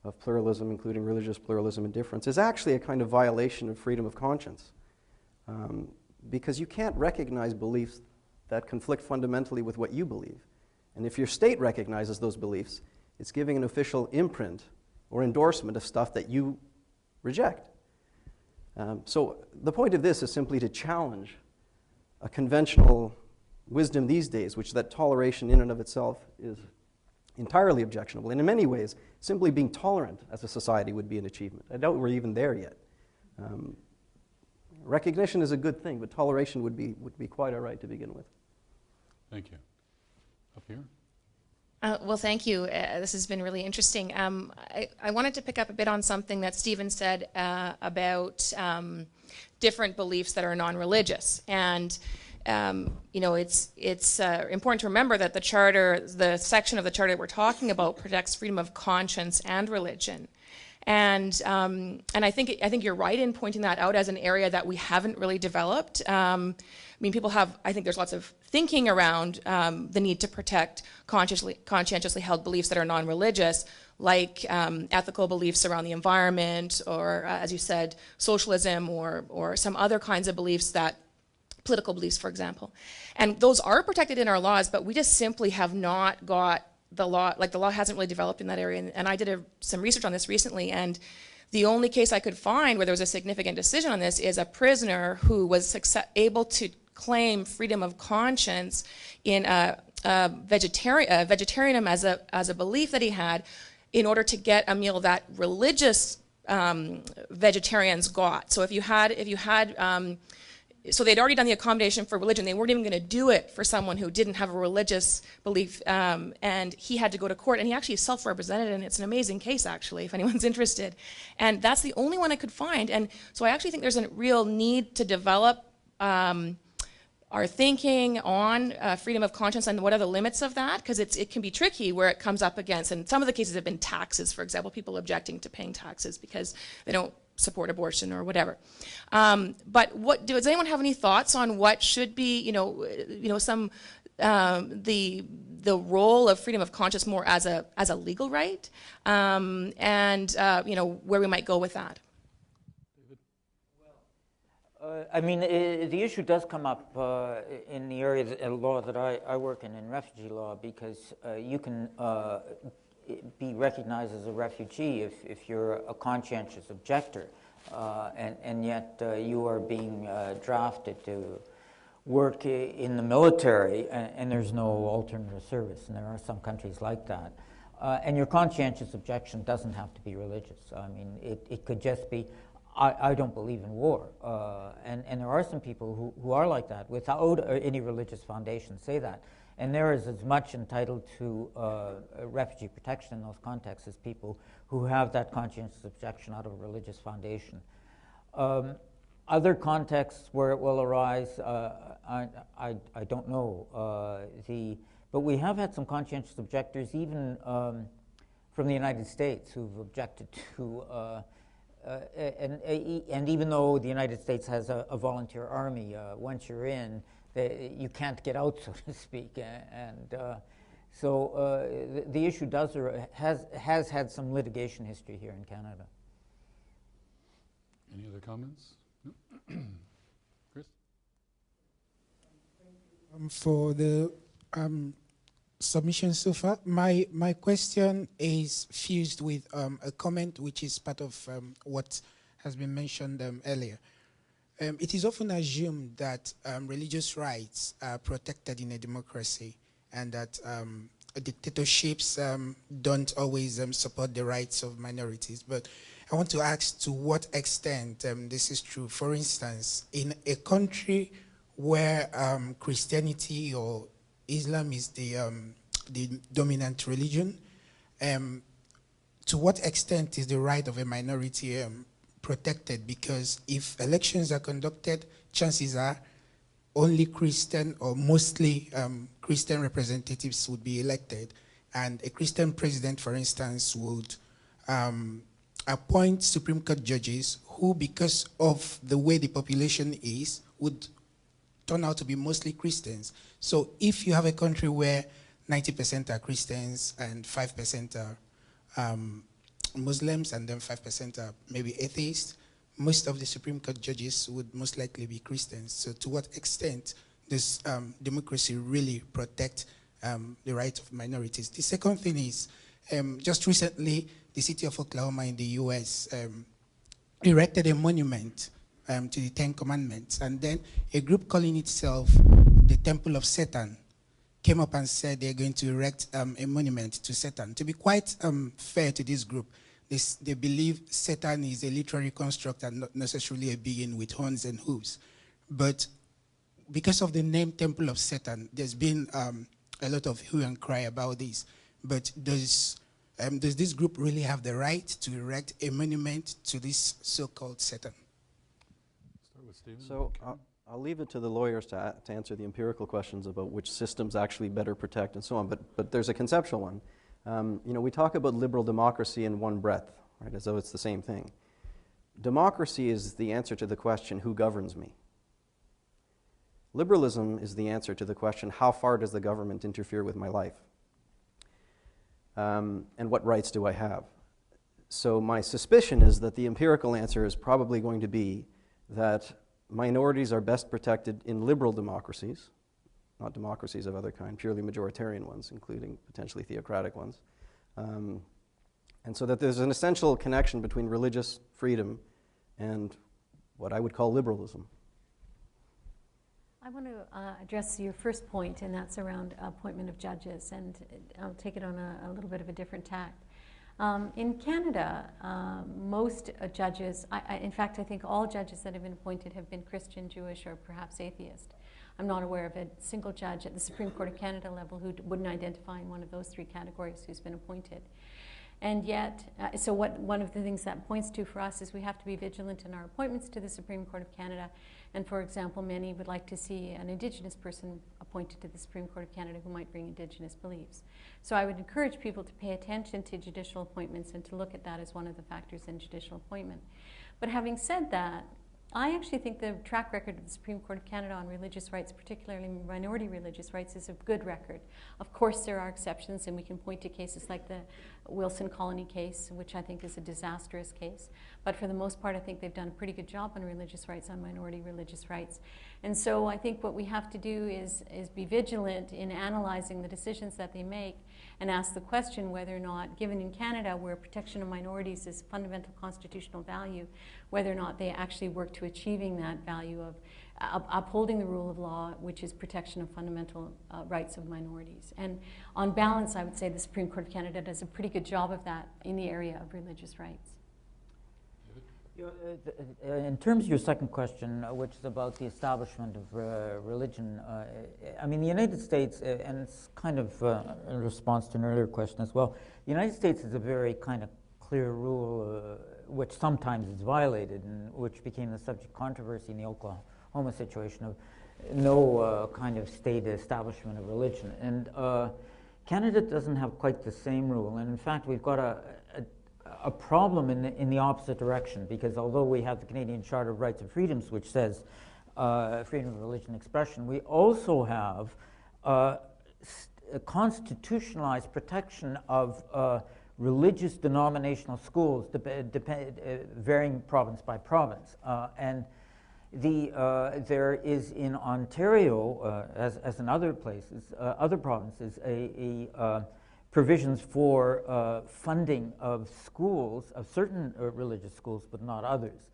of pluralism, including religious pluralism and difference, is actually a kind of violation of freedom of conscience. Because you can't recognize beliefs that conflict fundamentally with what you believe. And if your state recognizes those beliefs, it's giving an official imprint or endorsement of stuff that you reject. So the point of this is simply to challenge a conventional wisdom these days, which that toleration in and of itself is entirely objectionable. And in many ways, simply being tolerant as a society would be an achievement. I doubt we're even there yet. Recognition is a good thing, but toleration would be quite all right to begin with. Thank you. Up here? Well, thank you. This has been really interesting. I wanted to pick up a bit on something that Stephen said about different beliefs that are non-religious. And it's important to remember that the Charter, the section of the Charter that we're talking about, protects freedom of conscience and religion. And I think you're right in pointing that out as an area that we haven't really developed. I think there's lots of thinking around the need to protect conscientiously held beliefs that are non-religious, like ethical beliefs around the environment, or as you said, socialism, or some other kinds of beliefs that, political beliefs, for example. And those are protected in our laws, but we just simply have not got the law, like the law hasn't really developed in that area. And I did some research on this recently, and the only case I could find where there was a significant decision on this is a prisoner who was able to claim freedom of conscience in vegetarianism as a belief that he had, in order to get a meal that religious vegetarians got. So if you had so they'd already done the accommodation for religion. They weren't even going to do it for someone who didn't have a religious belief, and he had to go to court, and he actually is self-represented, and it's an amazing case, actually, if anyone's interested. And that's the only one I could find. And so I actually think there's a real need to develop our thinking on freedom of conscience and what are the limits of that, because it can be tricky where it comes up against, and some of the cases have been taxes, for example, people objecting to paying taxes because they don't support abortion or whatever. But does anyone have any thoughts on what should be, some the role of freedom of conscience more as a legal right, and where we might go with that? The issue does come up in the area of law that I work in refugee law, because you can be recognized as a refugee if you're a conscientious objector, and yet you are being drafted to work in the military, and there's no alternative service, and there are some countries like that. And your conscientious objection doesn't have to be religious. I mean, it could just be, I don't believe in war. And there are some people who are like that without any religious foundation say that. And there is as much entitled to refugee protection in those contexts as people who have that conscientious objection out of a religious foundation. Other contexts where it will arise, I don't know. But we have had some conscientious objectors, even from the United States, who've objected to, and even though the United States has a volunteer army, once you're in, you can't get out, so to speak, so the issue has had some litigation history here in Canada. Any other comments? Chris? For the submission so far, my question is fused with a comment which is part of what has been mentioned earlier. It is often assumed that religious rights are protected in a democracy, and that dictatorships don't always support the rights of minorities. But I want to ask to what extent this is true. For instance, in a country where Christianity or Islam is the dominant religion, to what extent is the right of a minority protected? Because if elections are conducted, chances are only Christian or mostly Christian representatives would be elected. And a Christian president, for instance, would appoint Supreme Court judges who, because of the way the population is, would turn out to be mostly Christians. So if you have a country where 90% are Christians and 5% are Muslims, and then 5% are maybe atheists, most of the Supreme Court judges would most likely be Christians. So to what extent does democracy really protect the rights of minorities? The second thing is, just recently, the city of Oklahoma in the US erected a monument to the Ten Commandments, and then a group calling itself the Temple of Satan came up and said they're going to erect a monument to Satan. To be quite fair to this group, they believe Satan is a literary construct and not necessarily a being with horns and hooves. But because of the name Temple of Satan, there's been a lot of hue and cry about this. But does this group really have the right to erect a monument to this so-called Satan? Start with Stephen. So I'll leave it to the lawyers to answer the empirical questions about which systems actually better protect and so on, but there's a conceptual one. We talk about liberal democracy in one breath, right, as though it's the same thing. Democracy is the answer to the question, who governs me? Liberalism is the answer to the question, how far does the government interfere with my life? And what rights do I have? So my suspicion is that the empirical answer is probably going to be that minorities are best protected in liberal democracies, not democracies of other kind, purely majoritarian ones, including potentially theocratic ones. And so that there's an essential connection between religious freedom and what I would call liberalism. I want to address your first point, and that's around appointment of judges, and I'll take it on a little bit of a different tact. In Canada, most judges, in fact, I think all judges that have been appointed have been Christian, Jewish, or perhaps atheist. I'm not aware of a single judge at the Supreme Court of Canada level who wouldn't identify in one of those three categories who's been appointed. And yet, so one of the things that points to for us is we have to be vigilant in our appointments to the Supreme Court of Canada. And for example, many would like to see an Indigenous person appointed to the Supreme Court of Canada who might bring Indigenous beliefs. So I would encourage people to pay attention to judicial appointments and to look at that as one of the factors in judicial appointment. But having said that, I actually think the track record of the Supreme Court of Canada on religious rights, particularly minority religious rights, is a good record. Of course, there are exceptions, and we can point to cases like the Wilson Colony case, which I think is a disastrous case. But for the most part, I think they've done a pretty good job on religious rights, on minority religious rights. And so I think what we have to do is be vigilant in analyzing the decisions that they make and ask the question whether or not, given in Canada where protection of minorities is a fundamental constitutional value, whether or not they actually work to achieving that value of upholding the rule of law, which is protection of fundamental rights of minorities. And on balance, I would say the Supreme Court of Canada does a pretty good job of that in the area of religious rights. In terms of your second question, which is about the establishment of religion, I mean, the United States, and it's kind of in response to an earlier question as well, the United States is a very kind of clear rule which sometimes is violated, and which became the subject of controversy in the Oklahoma situation of no kind of state establishment of religion. And Canada doesn't have quite the same rule, and in fact we've got a problem in the opposite direction, because although we have the Canadian Charter of Rights and Freedoms, which says freedom of religion expression, we also have a constitutionalized protection of religious denominational schools varying province by province. And There is in Ontario, as in other places, other provinces, provisions for funding of schools, of certain religious schools, but not others.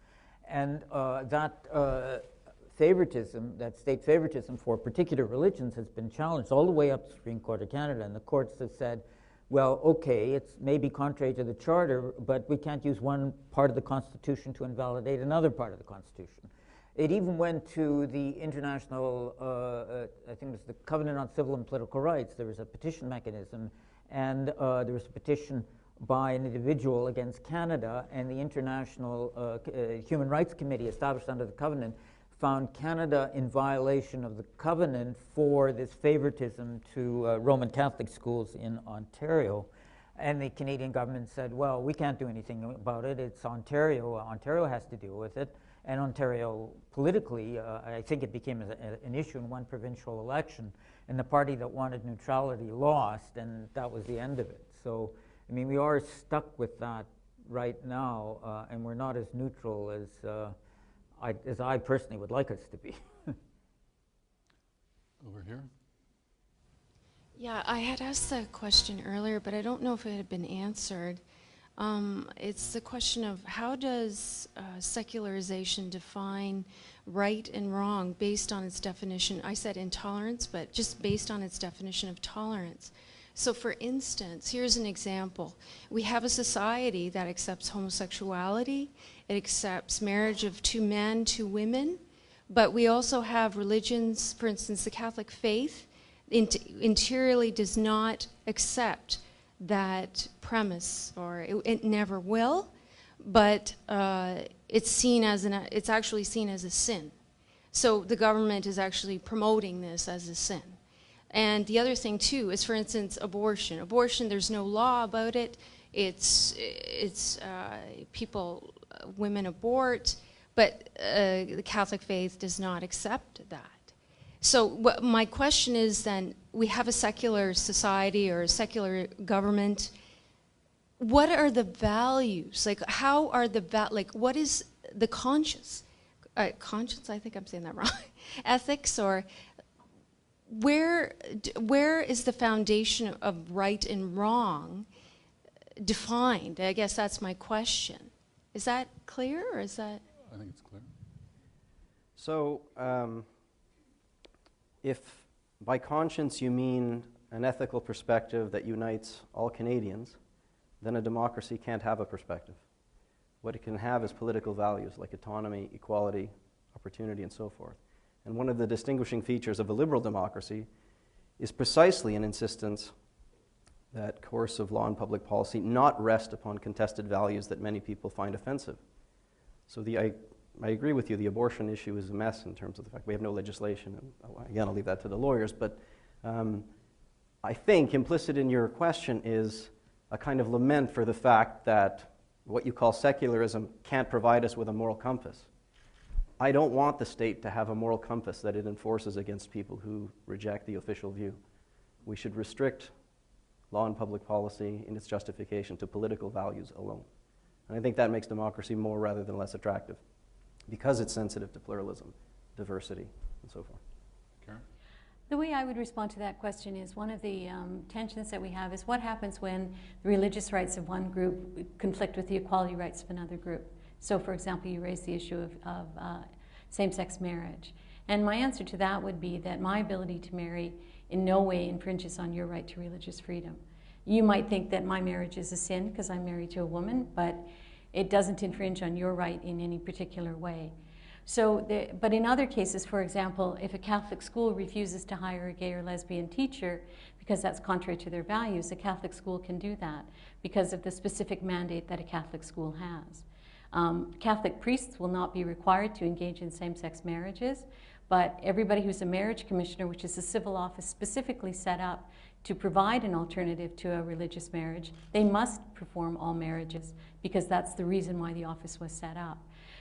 And that favoritism, that state favoritism for particular religions has been challenged all the way up to the Supreme Court of Canada, and the courts have said, well, okay, it's maybe contrary to the Charter, but we can't use one part of the Constitution to invalidate another part of the Constitution. It even went to the international, I think it was the Covenant on Civil and Political Rights. There was a petition mechanism, and there was a petition by an individual against Canada, and the International Human Rights Committee established under the Covenant found Canada in violation of the Covenant for this favoritism to Roman Catholic schools in Ontario. And the Canadian government said, well, we can't do anything about it. It's Ontario. Ontario has to deal with it. And Ontario, politically, I think it became an issue in one provincial election. And the party that wanted neutrality lost, and that was the end of it. So, I mean, we are stuck with that right now, and we're not as neutral as I personally would like us to be. Over here. Yeah, I had asked that question earlier, but I don't know if it had been answered. It's the question of how does secularization define right and wrong based on its definition? I said intolerance, but just based on its definition of tolerance. So for instance, here's an example. We have a society that accepts homosexuality, it accepts marriage of two men, two women, but we also have religions, for instance, the Catholic faith interiorly does not accept that premise, or it never will, but it's actually seen as a sin. So the government is actually promoting this as a sin. And the other thing too is, for instance, abortion. Abortion, there's no law about it. Women abort, but the Catholic faith does not accept that. So my question is then, we have a secular society or a secular government. What are the values? Like, how are what is the conscience? Conscience, I think I'm saying that wrong. Ethics, or where is the foundation of right and wrong defined? I guess that's my question. Is that clear, or is that? I think it's clear. So, if by conscience you mean an ethical perspective that unites all Canadians, then a democracy can't have a perspective. What it can have is political values like autonomy, equality, opportunity, and so forth. And one of the distinguishing features of a liberal democracy is precisely an insistence that coercive law and public policy not rest upon contested values that many people find offensive. So I agree with you, the abortion issue is a mess in terms of the fact we have no legislation. And again, I'll leave that to the lawyers. But I think implicit in your question is a kind of lament for the fact that what you call secularism can't provide us with a moral compass. I don't want the state to have a moral compass that it enforces against people who reject the official view. We should restrict law and public policy in its justification to political values alone. And I think that makes democracy more rather than less attractive, because it's sensitive to pluralism, diversity, and so forth. Karen? The way I would respond to that question is one of the tensions that we have is what happens when the religious rights of one group conflict with the equality rights of another group. So, for example, you raised the issue of same-sex marriage. And my answer to that would be that my ability to marry in no way infringes on your right to religious freedom. You might think that my marriage is a sin because I'm married to a woman, but it doesn't infringe on your right in any particular way. So, but in other cases, for example, if a Catholic school refuses to hire a gay or lesbian teacher because that's contrary to their values, a Catholic school can do that because of the specific mandate that a Catholic school has. Catholic priests will not be required to engage in same-sex marriages, but everybody who's a marriage commissioner, which is a civil office specifically set up to provide an alternative to a religious marriage, they must perform all marriages because that's the reason why the office was set up.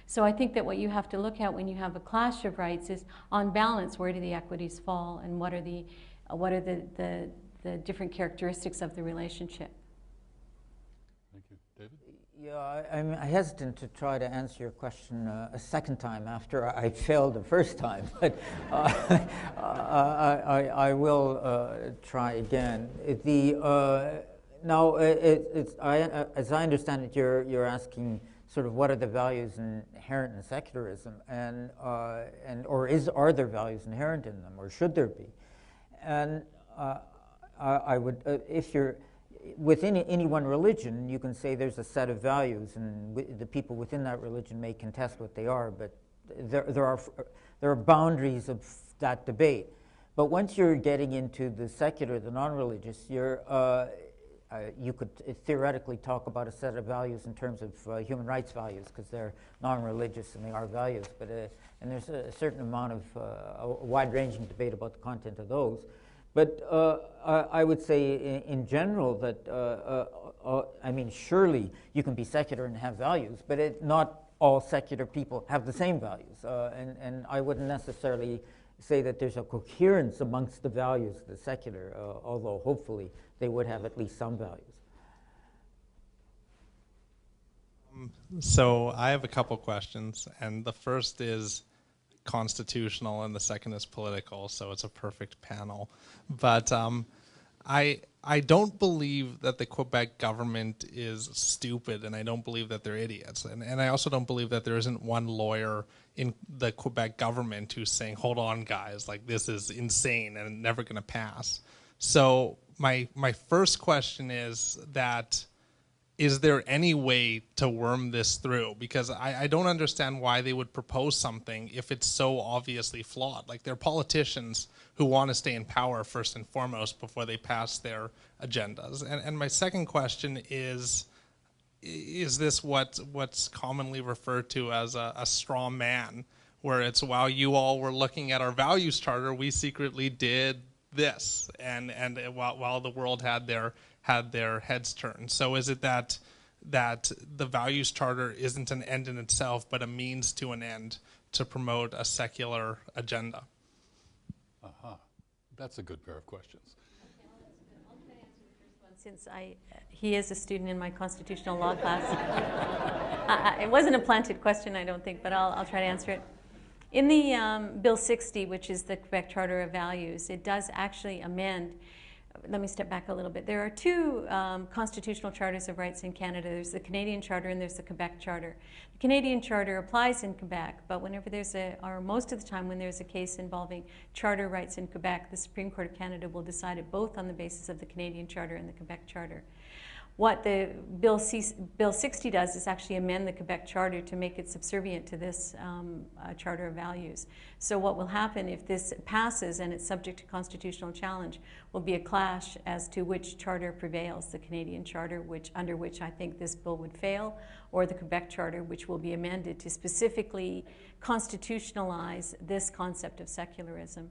So I think that what you have to look at when you have a clash of rights is, on balance, where do the equities fall and what are the different characteristics of the relationship? Thank you. David? Yeah, I'm hesitant to try to answer your question a second time after I failed the first time, but I will try again. As I understand it, you're asking sort of what are the values inherent in secularism, are there values inherent in them, or should there be? And I would, if you're within any one religion, you can say there's a set of values, and the people within that religion may contest what they are, but there are boundaries of that debate. But once you're getting into the secular, the non-religious, you could theoretically talk about a set of values in terms of human rights values, because they're non-religious and they are values. But and there's a certain amount of a wide-ranging debate about the content of those. But I would say in general that, I mean, surely you can be secular and have values, but not all secular people have the same values. And I wouldn't necessarily say that there's a coherence amongst the values of the secular, although hopefully they would have at least some values. So I have a couple questions, and the first is constitutional and the second is political, so it's a perfect panel. But I don't believe that the Quebec government is stupid, and I don't believe that they're idiots. And I also don't believe that there isn't one lawyer in the Quebec government who's saying, hold on, guys, like this is insane and never going to pass. So my first question is that, is there any way to worm this through? Because I don't understand why they would propose something if it's so obviously flawed. Like, they're politicians who want to stay in power first and foremost before they pass their agendas. And my second question is this what's commonly referred to as a straw man, where it's, while you all were looking at our values charter, we secretly did this, and while the world had their heads turned. So is it that the values charter isn't an end in itself, but a means to an end to promote a secular agenda? That's a good pair of questions. I'll try to answer the first one, since he is a student in my constitutional law class. It wasn't a planted question, I don't think, but I'll try to answer it. In the Bill 60, which is the Quebec Charter of Values, it does actually amend. Let me step back a little bit. There are two constitutional charters of rights in Canada. There's the Canadian Charter and there's the Quebec Charter. The Canadian Charter applies in Quebec, but whenever or most of the time when there's a case involving charter rights in Quebec, the Supreme Court of Canada will decide it both on the basis of the Canadian Charter and the Quebec Charter. What the Bill 60 does is actually amend the Quebec Charter to make it subservient to this Charter of Values. So what will happen if this passes and it's subject to constitutional challenge will be a clash as to which charter prevails, the Canadian Charter, under which I think this bill would fail, or the Quebec Charter, which will be amended to specifically constitutionalize this concept of secularism.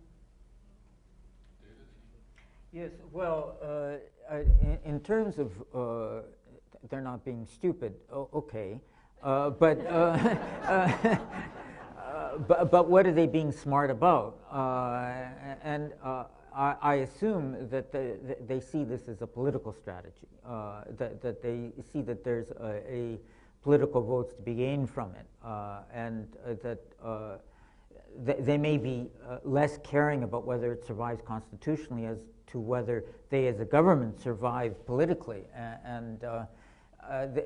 Yes, well, in terms of they're not being stupid, okay, but what are they being smart about? I assume that they see this as a political strategy, that they see that there's a political votes to be gained from it, and that they may be less caring about whether it survives constitutionally as to whether they as a government survive politically.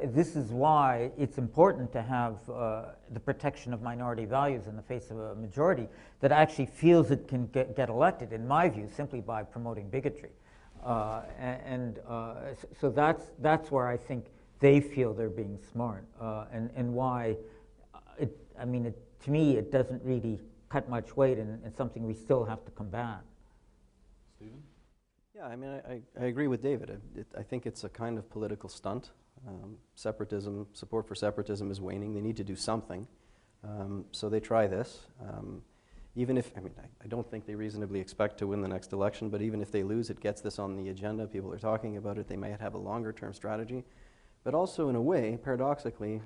This is why it's important to have the protection of minority values in the face of a majority that actually feels it can get elected, in my view, simply by promoting bigotry. So that's where I think they feel they're being smart, and why, to me, it doesn't really cut much weight, and it's something we still have to combat. Stephen? Yeah, I mean, I agree with David. I think it's a kind of political stunt. Separatism, support for separatism is waning. They need to do something. So they try this. Even if, I don't think they reasonably expect to win the next election, but even if they lose, it gets this on the agenda. People are talking about it. They might have a longer-term strategy. But also, in a way, paradoxically,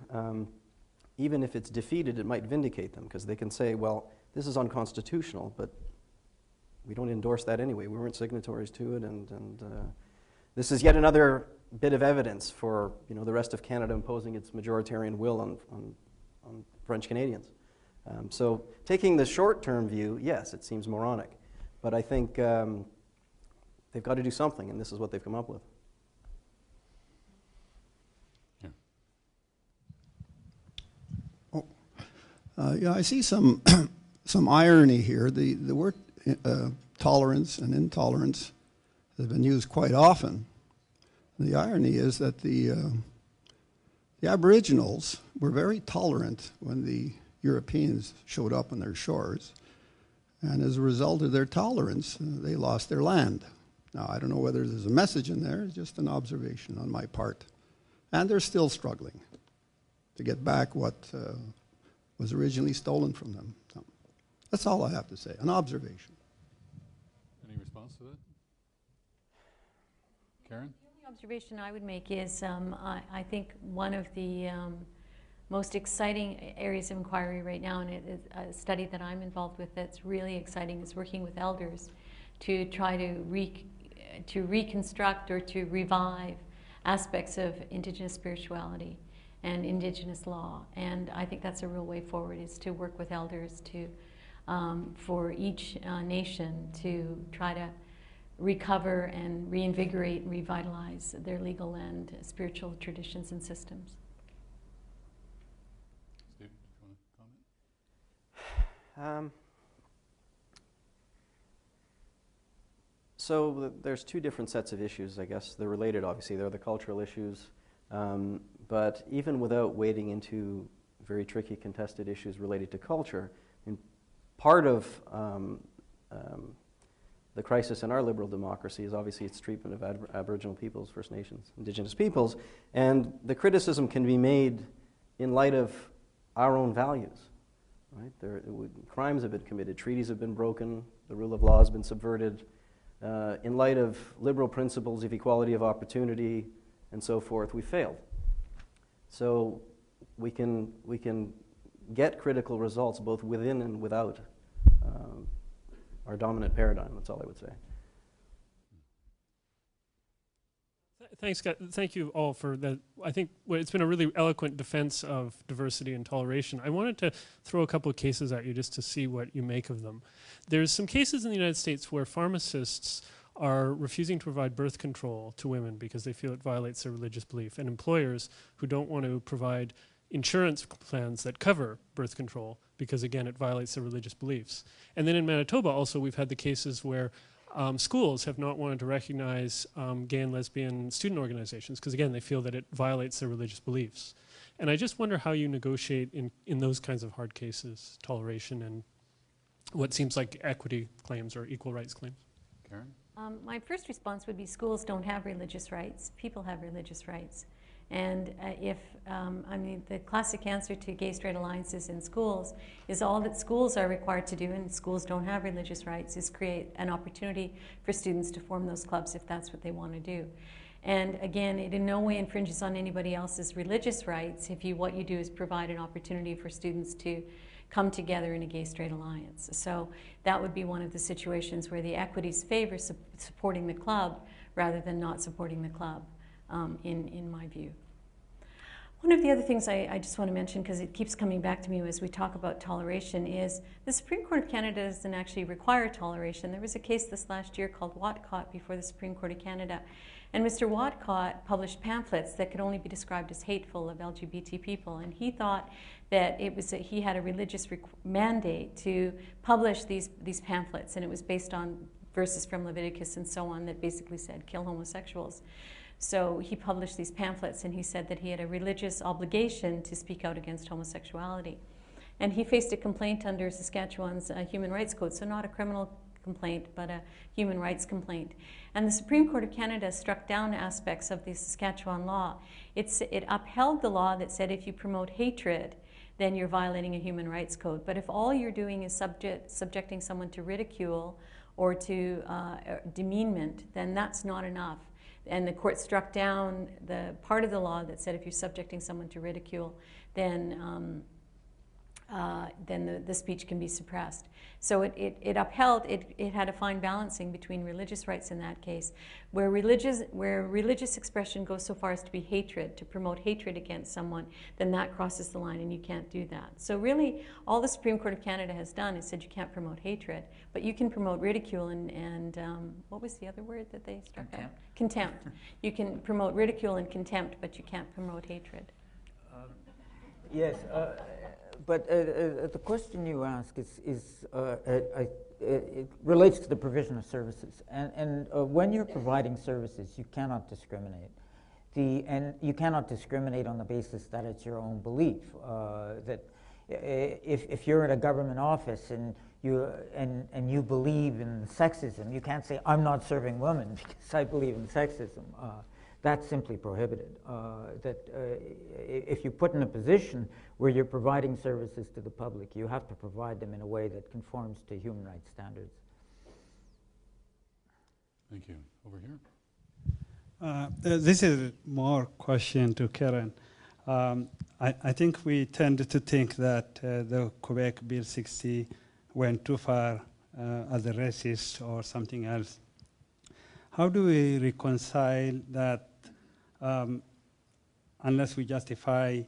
even if it's defeated, it might vindicate them, because they can say, well, this is unconstitutional, but we don't endorse that anyway. We weren't signatories to it, and this is yet another bit of evidence for the rest of Canada imposing its majoritarian will on French Canadians. So taking the short-term view, yes, it seems moronic, but I think they've got to do something, and this is what they've come up with. Yeah, I see some some irony here. The word tolerance and intolerance has been used quite often. The irony is that the Aboriginals were very tolerant when the Europeans showed up on their shores, and as a result of their tolerance, they lost their land. Now, I don't know whether there's a message in there, it's just an observation on my part. And they're still struggling to get back what was originally stolen from them. So that's all I have to say, an observation. Any response to that? Karen? The only observation I would make is I think one of the most exciting areas of inquiry right now, and it is a study that I'm involved with that's really exciting, is working with elders to try to reconstruct or to revive aspects of Indigenous spirituality and Indigenous law. And I think that's a real way forward, is to work with elders to, for each nation to try to recover and reinvigorate and revitalize their legal and spiritual traditions and systems. Steve, do you want to comment? So there's two different sets of issues, I guess. They're related, obviously. They're the cultural issues. But even without wading into very tricky contested issues related to culture, part of the crisis in our liberal democracy is obviously its treatment of Aboriginal peoples, First Nations, Indigenous peoples, and the criticism can be made in light of our own values. Right? Crimes have been committed, treaties have been broken, the rule of law has been subverted. In light of liberal principles of equality of opportunity and so forth, we failed. So we can get critical results both within and without our dominant paradigm. That's all I would say. Thanks, guys. Thank you all for that. I think it's been a really eloquent defense of diversity and toleration. I wanted to throw a couple of cases at you just to see what you make of them. There's some cases in the United States where pharmacists are refusing to provide birth control to women because they feel it violates their religious belief, and employers who don't want to provide insurance plans that cover birth control because, again, it violates their religious beliefs. And then in Manitoba also we've had the cases where schools have not wanted to recognize gay and lesbian student organizations because, again, they feel that it violates their religious beliefs. And I just wonder how you negotiate in those kinds of hard cases, toleration and what seems like equity claims or equal rights claims. Karen? My first response would be schools don't have religious rights. People have religious rights. And I mean, the classic answer to gay-straight alliances in schools is all that schools are required to do, and schools don't have religious rights, is create an opportunity for students to form those clubs if that's what they want to do. And again, it in no way infringes on anybody else's religious rights if what you do is provide an opportunity for students to come together in a gay-straight alliance. So that would be one of the situations where the equities favor supporting the club rather than not supporting the club, in my view. One of the other things I just want to mention, because it keeps coming back to me as we talk about toleration, is the Supreme Court of Canada doesn't actually require toleration. There was a case this last year called Watcott before the Supreme Court of Canada. And Mr. Watcott published pamphlets that could only be described as hateful of LGBT people. And he thought that he had a religious mandate to publish these pamphlets. And it was based on verses from Leviticus and so on that basically said, kill homosexuals. So he published these pamphlets, and he said that he had a religious obligation to speak out against homosexuality. And he faced a complaint under Saskatchewan's Human Rights Code, so not a criminal complaint, but a human rights complaint. And the Supreme Court of Canada struck down aspects of the Saskatchewan law. It upheld the law that said if you promote hatred, then you're violating a human rights code. But if all you're doing is subjecting someone to ridicule or to demeanment, then that's not enough. And the court struck down the part of the law that said if you're subjecting someone to ridicule, then then the speech can be suppressed. So it upheld, it had a fine balancing between religious rights in that case, where religious expression goes so far as to be hatred, to promote hatred against someone, then that crosses the line and you can't do that. So really, all the Supreme Court of Canada has done is said you can't promote hatred, but you can promote ridicule and what was the other word that they struck out? Contempt. You can promote ridicule and contempt, but you can't promote hatred. Yes, but the question you ask it relates to the provision of services. And when you're providing services, you cannot discriminate. And you cannot discriminate on the basis that it's your own belief. That if you're in a government office and you believe in sexism, you can't say, I'm not serving women because I believe in sexism. That's simply prohibited. If you put in a position where you're providing services to the public, you have to provide them in a way that conforms to human rights standards. Thank you. Over here. This is more question to Karen. I think we tend to think that the Quebec Bill 60 went too far as a racist or something else. How do we reconcile that unless we justify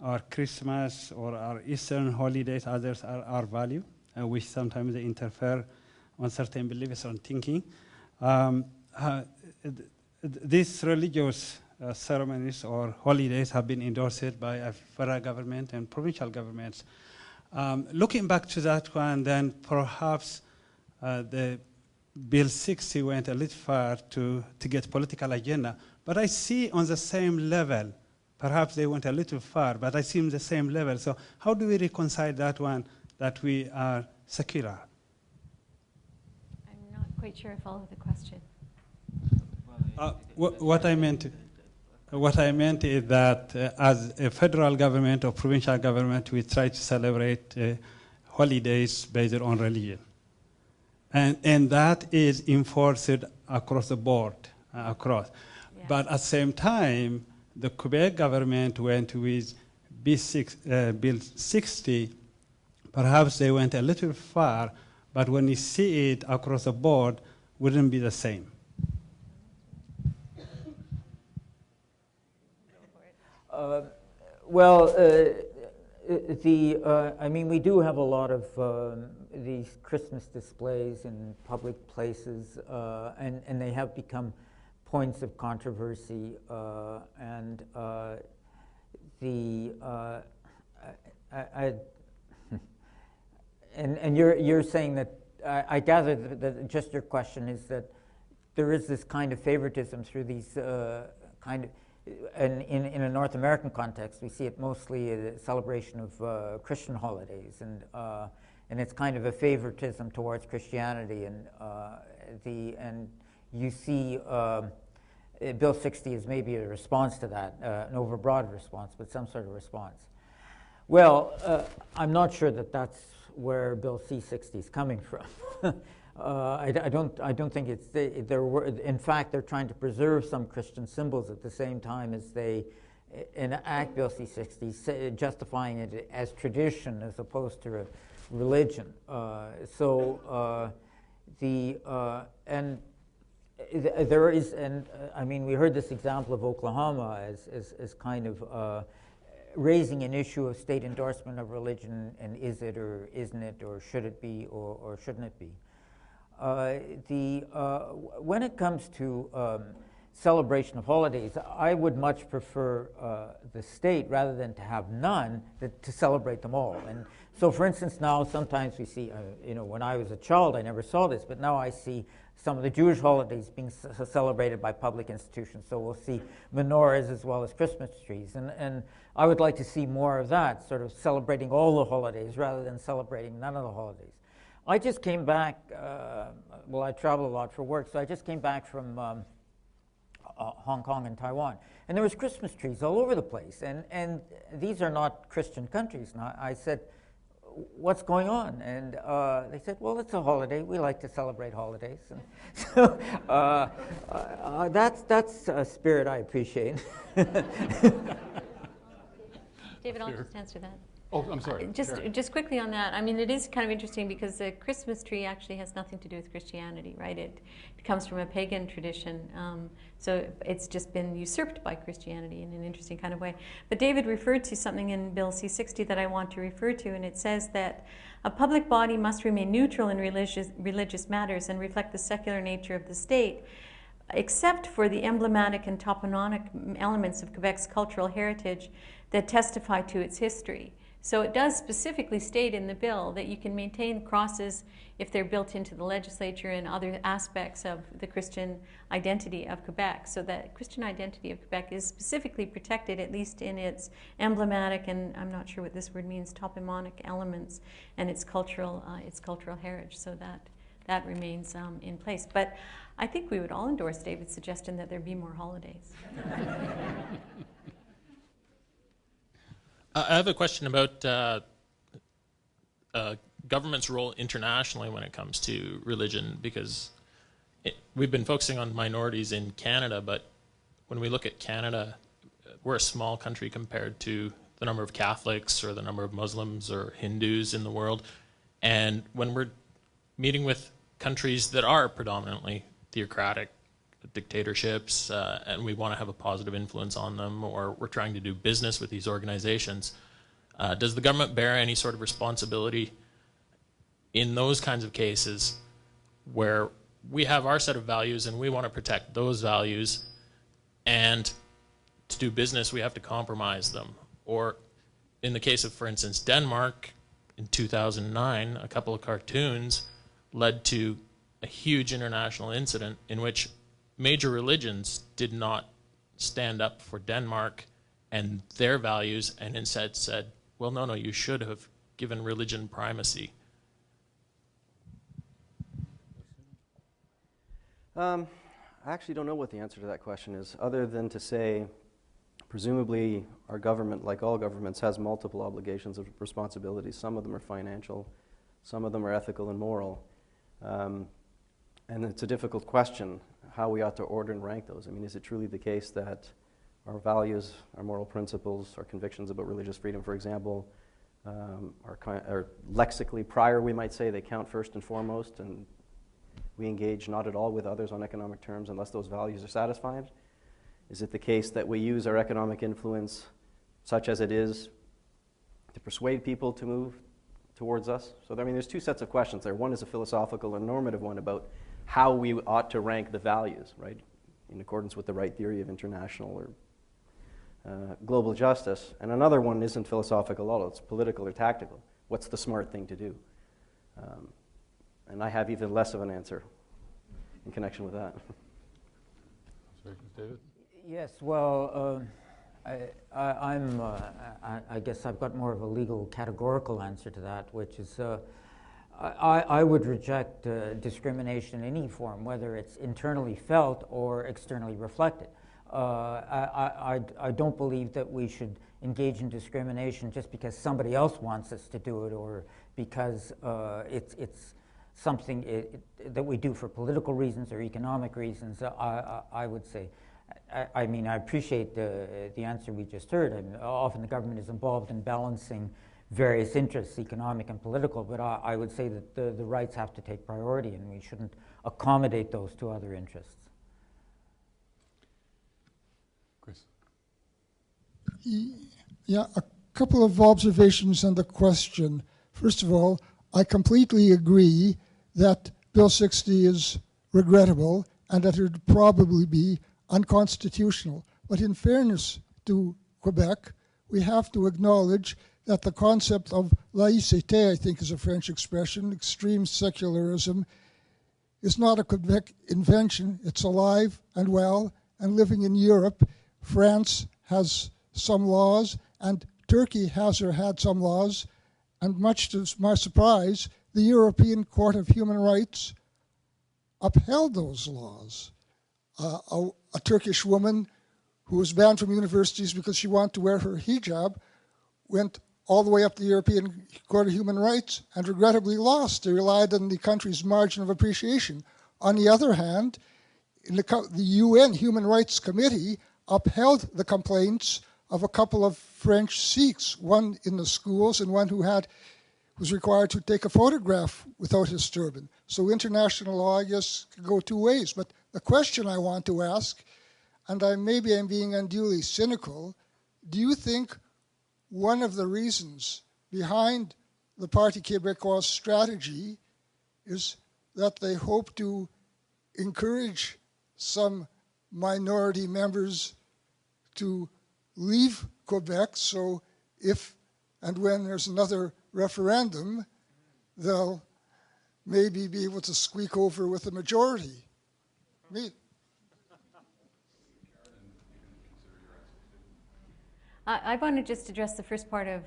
our Christmas or our Eastern holidays, others are our value, which sometimes they interfere on certain beliefs on thinking. These religious ceremonies or holidays have been endorsed by a federal government and provincial governments. Looking back to that one, then perhaps the Bill 60 went a little far to get political agenda. But I see on the same level, perhaps they went a little far, but I see on the same level. So how do we reconcile that one, that we are secular? I'm not quite sure I follow the question. What I meant is that as a federal government or provincial government, we try to celebrate holidays based on religion. And that is enforced across the board, across. Yeah. But at the same time, the Quebec government went with Bill 60. Perhaps they went a little far, but when you see it across the board, wouldn't be the same. I mean, we do have a lot of these Christmas displays in public places, and they have become points of controversy. And you're saying that I gather that just your question is that there is this kind of favoritism through these and in a North American context, we see it mostly a celebration of Christian holidays, and it's kind of a favoritism towards Christianity, and you see Bill 60 is maybe a response to that, an overbroad response, but some sort of response. Well, I'm not sure that that's where Bill C-60 is coming from. I don't think it's in fact, they're trying to preserve some Christian symbols at the same time as they enact Bill C-60, justifying it as tradition as opposed to religion. I mean, we heard this example of Oklahoma as kind of raising an issue of state endorsement of religion, and is it or isn't it, or should it be or shouldn't it be? When it comes to celebration of holidays, I would much prefer the state, rather than to have none, to celebrate them all. And so, for instance, now sometimes we see, when I was a child, I never saw this, but now I see some of the Jewish holidays being celebrated by public institutions. So we'll see menorahs as well as Christmas trees. And I would like to see more of that, sort of celebrating all the holidays rather than celebrating none of the holidays. I just came back, I travel a lot for work, so I just came back from Hong Kong and Taiwan. And there was Christmas trees all over the place. And these are not Christian countries. And I said, what's going on? And they said, well, it's a holiday. We like to celebrate holidays. And so that's a spirit I appreciate. David, I'll just answer that. Oh, I'm sorry. Just quickly on that. I mean, it is kind of interesting because the Christmas tree actually has nothing to do with Christianity, right? It comes from a pagan tradition, so it's just been usurped by Christianity in an interesting kind of way. But David referred to something in Bill C-60 that I want to refer to, and it says that a public body must remain neutral in religious matters and reflect the secular nature of the state, except for the emblematic and toponymic elements of Quebec's cultural heritage that testify to its history. So it does specifically state in the bill that you can maintain crosses if they're built into the legislature and other aspects of the Christian identity of Quebec. So that Christian identity of Quebec is specifically protected, at least in its emblematic, and I'm not sure what this word means, toponymic elements, and its cultural heritage. So that remains in place. But I think we would all endorse David's suggestion that there be more holidays. I have a question about government's role internationally when it comes to religion, because we've been focusing on minorities in Canada, but when we look at Canada, we're a small country compared to the number of Catholics or the number of Muslims or Hindus in the world. And when we're meeting with countries that are predominantly theocratic dictatorships, and we want to have a positive influence on them, or we're trying to do business with these organizations, does the government bear any sort of responsibility in those kinds of cases where we have our set of values and we want to protect those values, and to do business we have to compromise them? Or in the case of, for instance, Denmark, in 2009, a couple of cartoons led to a huge international incident in which major religions did not stand up for Denmark and their values, and instead said, well, no, you should have given religion primacy. I actually don't know what the answer to that question is, other than to say, presumably our government, like all governments, has multiple obligations and responsibilities. Some of them are financial, some of them are ethical and moral. And it's a difficult question, how we ought to order and rank those. I mean, is it truly the case that our values, our moral principles, our convictions about religious freedom, for example, are lexically prior, we might say, they count first and foremost, and we engage not at all with others on economic terms unless those values are satisfied? Is it the case that we use our economic influence, such as it is, to persuade people to move towards us? So I mean, there's two sets of questions there. One is a philosophical and normative one about how we ought to rank the values, right, in accordance with the right theory of international or global justice. And another one isn't philosophical at all, it's political or tactical. What's the smart thing to do? And I have even less of an answer in connection with that. David? Yes, well, I guess I've got more of a legal categorical answer to that, which is I would reject discrimination in any form, whether it's internally felt or externally reflected. I don't believe that we should engage in discrimination just because somebody else wants us to do it, or because it's something that we do for political reasons or economic reasons. I would say, I mean, I appreciate the answer we just heard. I mean, often the government is involved in balancing various interests, economic and political, but I would say that the rights have to take priority, and we shouldn't accommodate those to other interests. Chris? Yeah, a couple of observations on the question. First of all, I completely agree that Bill 60 is regrettable and that it would probably be unconstitutional. But in fairness to Quebec, we have to acknowledge that the concept of laïcité, I think is a French expression, extreme secularism, is not a Quebec invention. It's alive and well and living in Europe. France has some laws, and Turkey has or had some laws, and much to my surprise, the European Court of Human Rights upheld those laws. A Turkish woman who was banned from universities because she wanted to wear her hijab went all the way up to the European Court of Human Rights and regrettably lost. They relied on the country's margin of appreciation. On the other hand, the UN Human Rights Committee upheld the complaints of a couple of French Sikhs, one in the schools and one who was required to take a photograph without his turban. So international law, I guess, could go two ways. But the question I want to ask, and maybe I'm being unduly cynical, do you think one of the reasons behind the Parti Québécois strategy is that they hope to encourage some minority members to leave Quebec, so if and when there's another referendum, they'll maybe be able to squeak over with the majority? I want to just address the first part of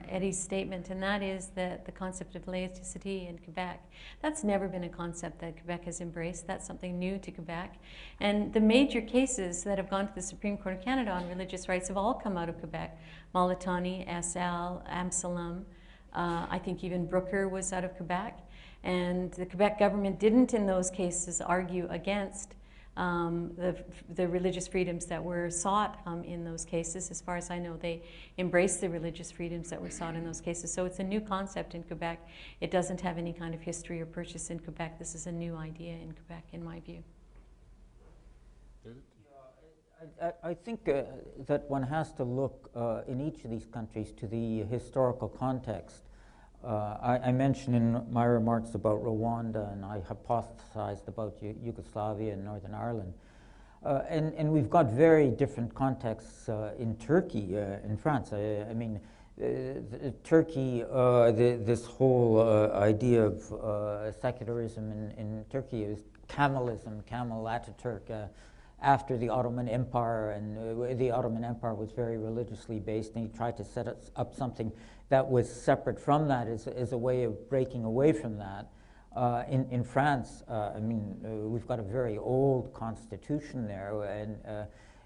Eddie's statement, and that is that the concept of laicity in Quebec. That's never been a concept that Quebec has embraced. That's something new to Quebec. And the major cases that have gone to the Supreme Court of Canada on religious rights have all come out of Quebec. Malatani, SL, Absalom, I think even Brooker was out of Quebec. And the Quebec government didn't in those cases argue against the religious freedoms that were sought in those cases. As far as I know, they embraced the religious freedoms that were sought in those cases. So it's a new concept in Quebec. It doesn't have any kind of history or purchase in Quebec. This is a new idea in Quebec, in my view. I think that one has to look in each of these countries to the historical context. I mentioned in my remarks about Rwanda, and I hypothesized about Yugoslavia and Northern Ireland. And we've got very different contexts in Turkey, in France. I mean, Turkey, this whole idea of secularism in Turkey is Kemalism, Kemal Ataturk, after the Ottoman Empire, and the Ottoman Empire was very religiously based, and he tried to set up something that was separate from that as a way of breaking away from that. In France, I mean, we've got a very old constitution there,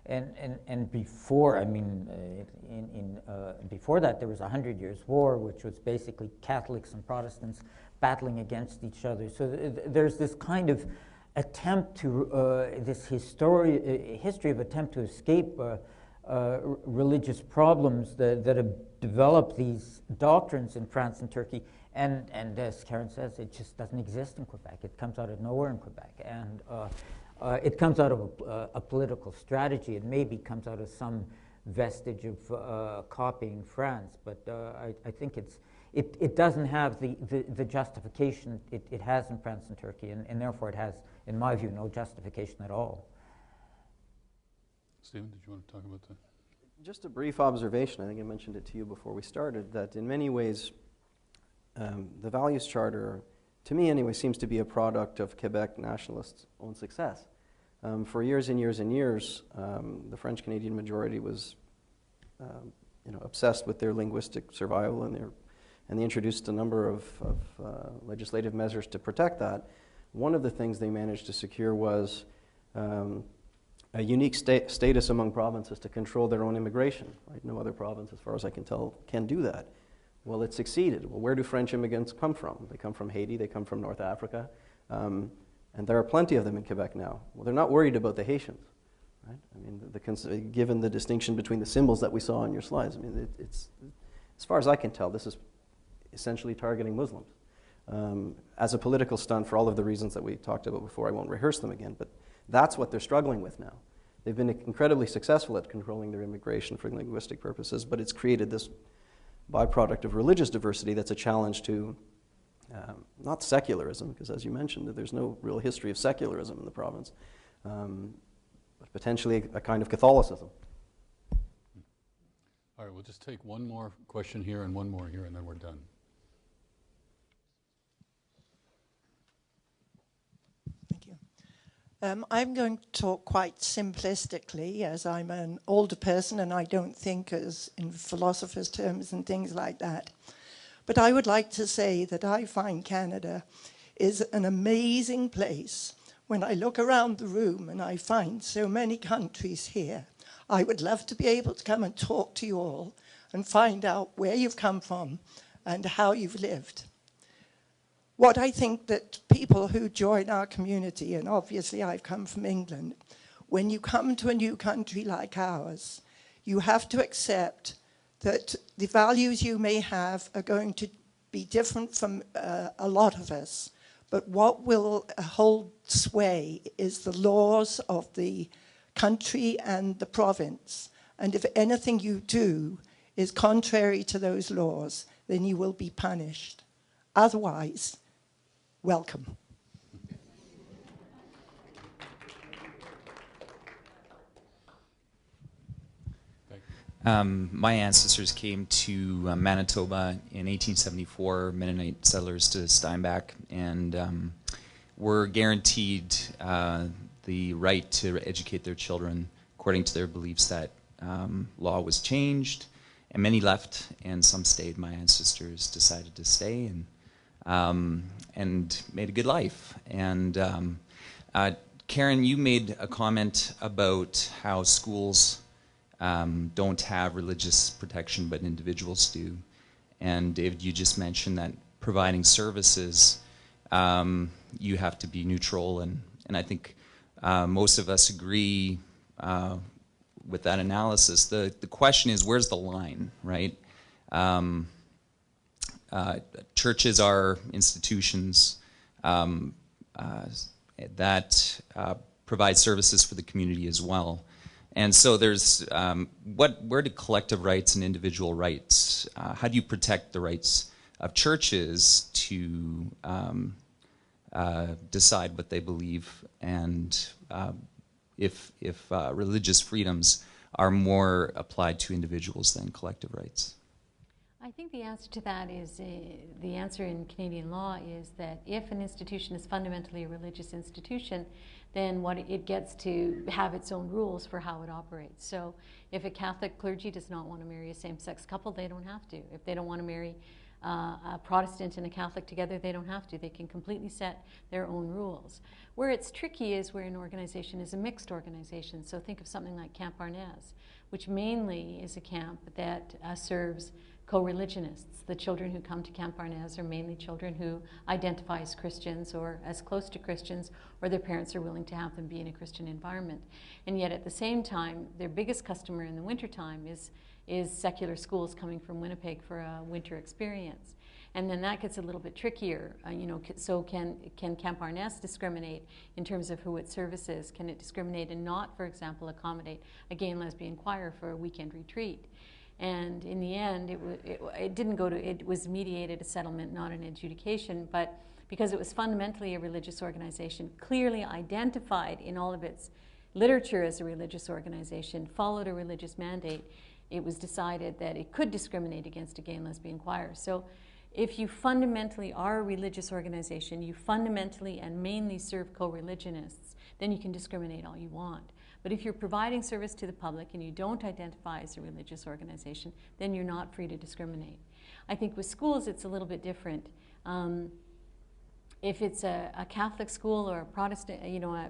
and before, I mean, before that there was 100 Years' War, which was basically Catholics and Protestants battling against each other. So there's this kind of attempt to, this history of attempt to escape religious problems that have developed these doctrines in France and Turkey, and as Karen says, it just doesn't exist in Quebec. It comes out of nowhere in Quebec, and it comes out of a political strategy. It maybe comes out of some vestige of copying France, but I think it doesn't have the justification it has in France and Turkey, and therefore it has, in my view, no justification at all. Stephen, did you want to talk about that? Just a brief observation, I think I mentioned it to you before we started, that in many ways the Values Charter, to me anyway, seems to be a product of Quebec nationalists' own success. For years and years and years, the French-Canadian majority was obsessed with their linguistic survival, and they introduced a number of legislative measures to protect that. One of the things they managed to secure was a unique status among provinces to control their own immigration. Right? No other province, as far as I can tell, can do that. Well, it succeeded. Well, where do French immigrants come from? They come from Haiti, they come from North Africa, and there are plenty of them in Quebec now. Well, they're not worried about the Haitians. Right? I mean, given the distinction between the symbols that we saw on your slides, I mean, it's as far as I can tell, this is essentially targeting Muslims. As a political stunt, for all of the reasons that we talked about before, I won't rehearse them again, but that's what they're struggling with now. They've been incredibly successful at controlling their immigration for linguistic purposes, but it's created this byproduct of religious diversity that's a challenge to not secularism, because as you mentioned, there's no real history of secularism in the province, but potentially a kind of Catholicism. All right, we'll just take one more question here and one more here, and then we're done. I'm going to talk quite simplistically, as I'm an older person and I don't think as in philosophers' terms and things like that. But I would like to say that I find Canada is an amazing place. When I look around the room and I find so many countries here, I would love to be able to come and talk to you all and find out where you've come from and how you've lived. What I think that people who join our community, and obviously I've come from England, when you come to a new country like ours, You have to accept that the values you may have are going to be different from a lot of us. But what will hold sway is the laws of the country and the province. And if anything you do is contrary to those laws, then you will be punished. Otherwise, welcome. My ancestors came to Manitoba in 1874, Mennonite settlers to Steinbach, and were guaranteed the right to educate their children according to their beliefs. That law was changed, and many left, and some stayed. My ancestors decided to stay and made a good life. And Karen, you made a comment about how schools don't have religious protection, but individuals do. And David, you just mentioned that providing services, you have to be neutral, and I think most of us agree with that analysis. The question is, where's the line, right? Churches are institutions that provide services for the community as well. And so there's, where do collective rights and individual rights, how do you protect the rights of churches to decide what they believe, and if religious freedoms are more applied to individuals than collective rights? I think the answer to that is, the answer in Canadian law is that if an institution is fundamentally a religious institution, then it gets to have its own rules for how it operates. So if a Catholic clergy does not want to marry a same-sex couple, they don't have to. If they don't want to marry a Protestant and a Catholic together, they don't have to. They can completely set their own rules. Where it's tricky is where an organization is a mixed organization. So think of something like Camp Arnaz, which mainly is a camp that serves co-religionists. The children who come to Camp Arnaz are mainly children who identify as Christians or as close to Christians, or their parents are willing to have them be in a Christian environment. And yet at the same time, their biggest customer in the wintertime is secular schools coming from Winnipeg for a winter experience. And then that gets a little bit trickier. So can Camp Arnaz discriminate in terms of who its services? Can it discriminate and not, for example, accommodate a gay and lesbian choir for a weekend retreat? And in the end, it didn't go to, it was mediated a settlement, not an adjudication, but because it was fundamentally a religious organization, clearly identified in all of its literature as a religious organization, followed a religious mandate, it was decided that it could discriminate against a gay and lesbian choir. So if you fundamentally are a religious organization, you fundamentally and mainly serve co-religionists, then you can discriminate all you want. But if you're providing service to the public and you don't identify as a religious organization, then you're not free to discriminate. I think with schools it's a little bit different. If it's a Catholic school or a Protestant,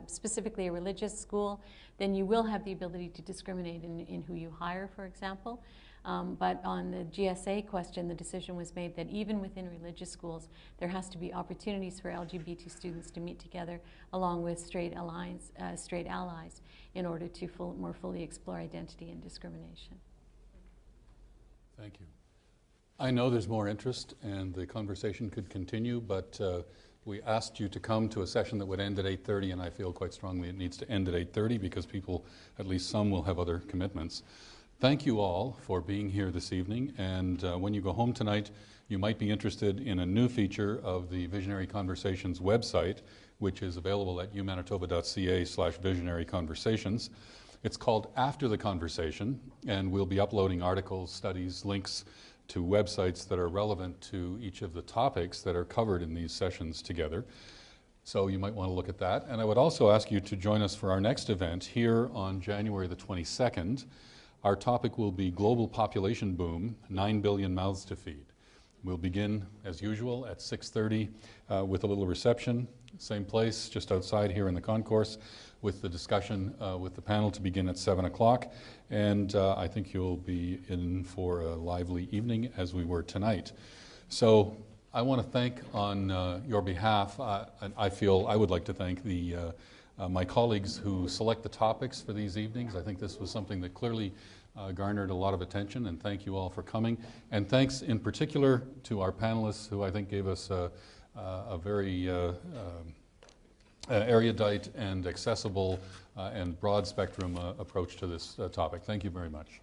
specifically a religious school, then you will have the ability to discriminate in who you hire, for example. But on the GSA question, the decision was made that even within religious schools, there has to be opportunities for LGBT students to meet together along with straight allies in order to more fully explore identity and discrimination. Thank you. I know there's more interest and the conversation could continue, but we asked you to come to a session that would end at 8:30, and I feel quite strongly it needs to end at 8:30 because people, at least some, will have other commitments. Thank you all for being here this evening, and when you go home tonight, you might be interested in a new feature of the Visionary Conversations website, which is available at umanitoba.ca/visionaryconversations. It's called After the Conversation, and we'll be uploading articles, studies, links to websites that are relevant to each of the topics that are covered in these sessions together. So you might want to look at that. And I would also ask you to join us for our next event here on January the 22nd. Our topic will be Global Population Boom, 9 billion mouths to feed. We'll begin, as usual, at 6:30 with a little reception, same place, just outside here in the concourse, with the discussion with the panel to begin at 7 o'clock. And I think you'll be in for a lively evening, as we were tonight. So I want to thank on your behalf, and I feel I would like to thank my colleagues who select the topics for these evenings. I think this was something that clearly garnered a lot of attention, and thank you all for coming. And thanks in particular to our panelists, who I think gave us a very erudite and accessible and broad spectrum approach to this topic. Thank you very much.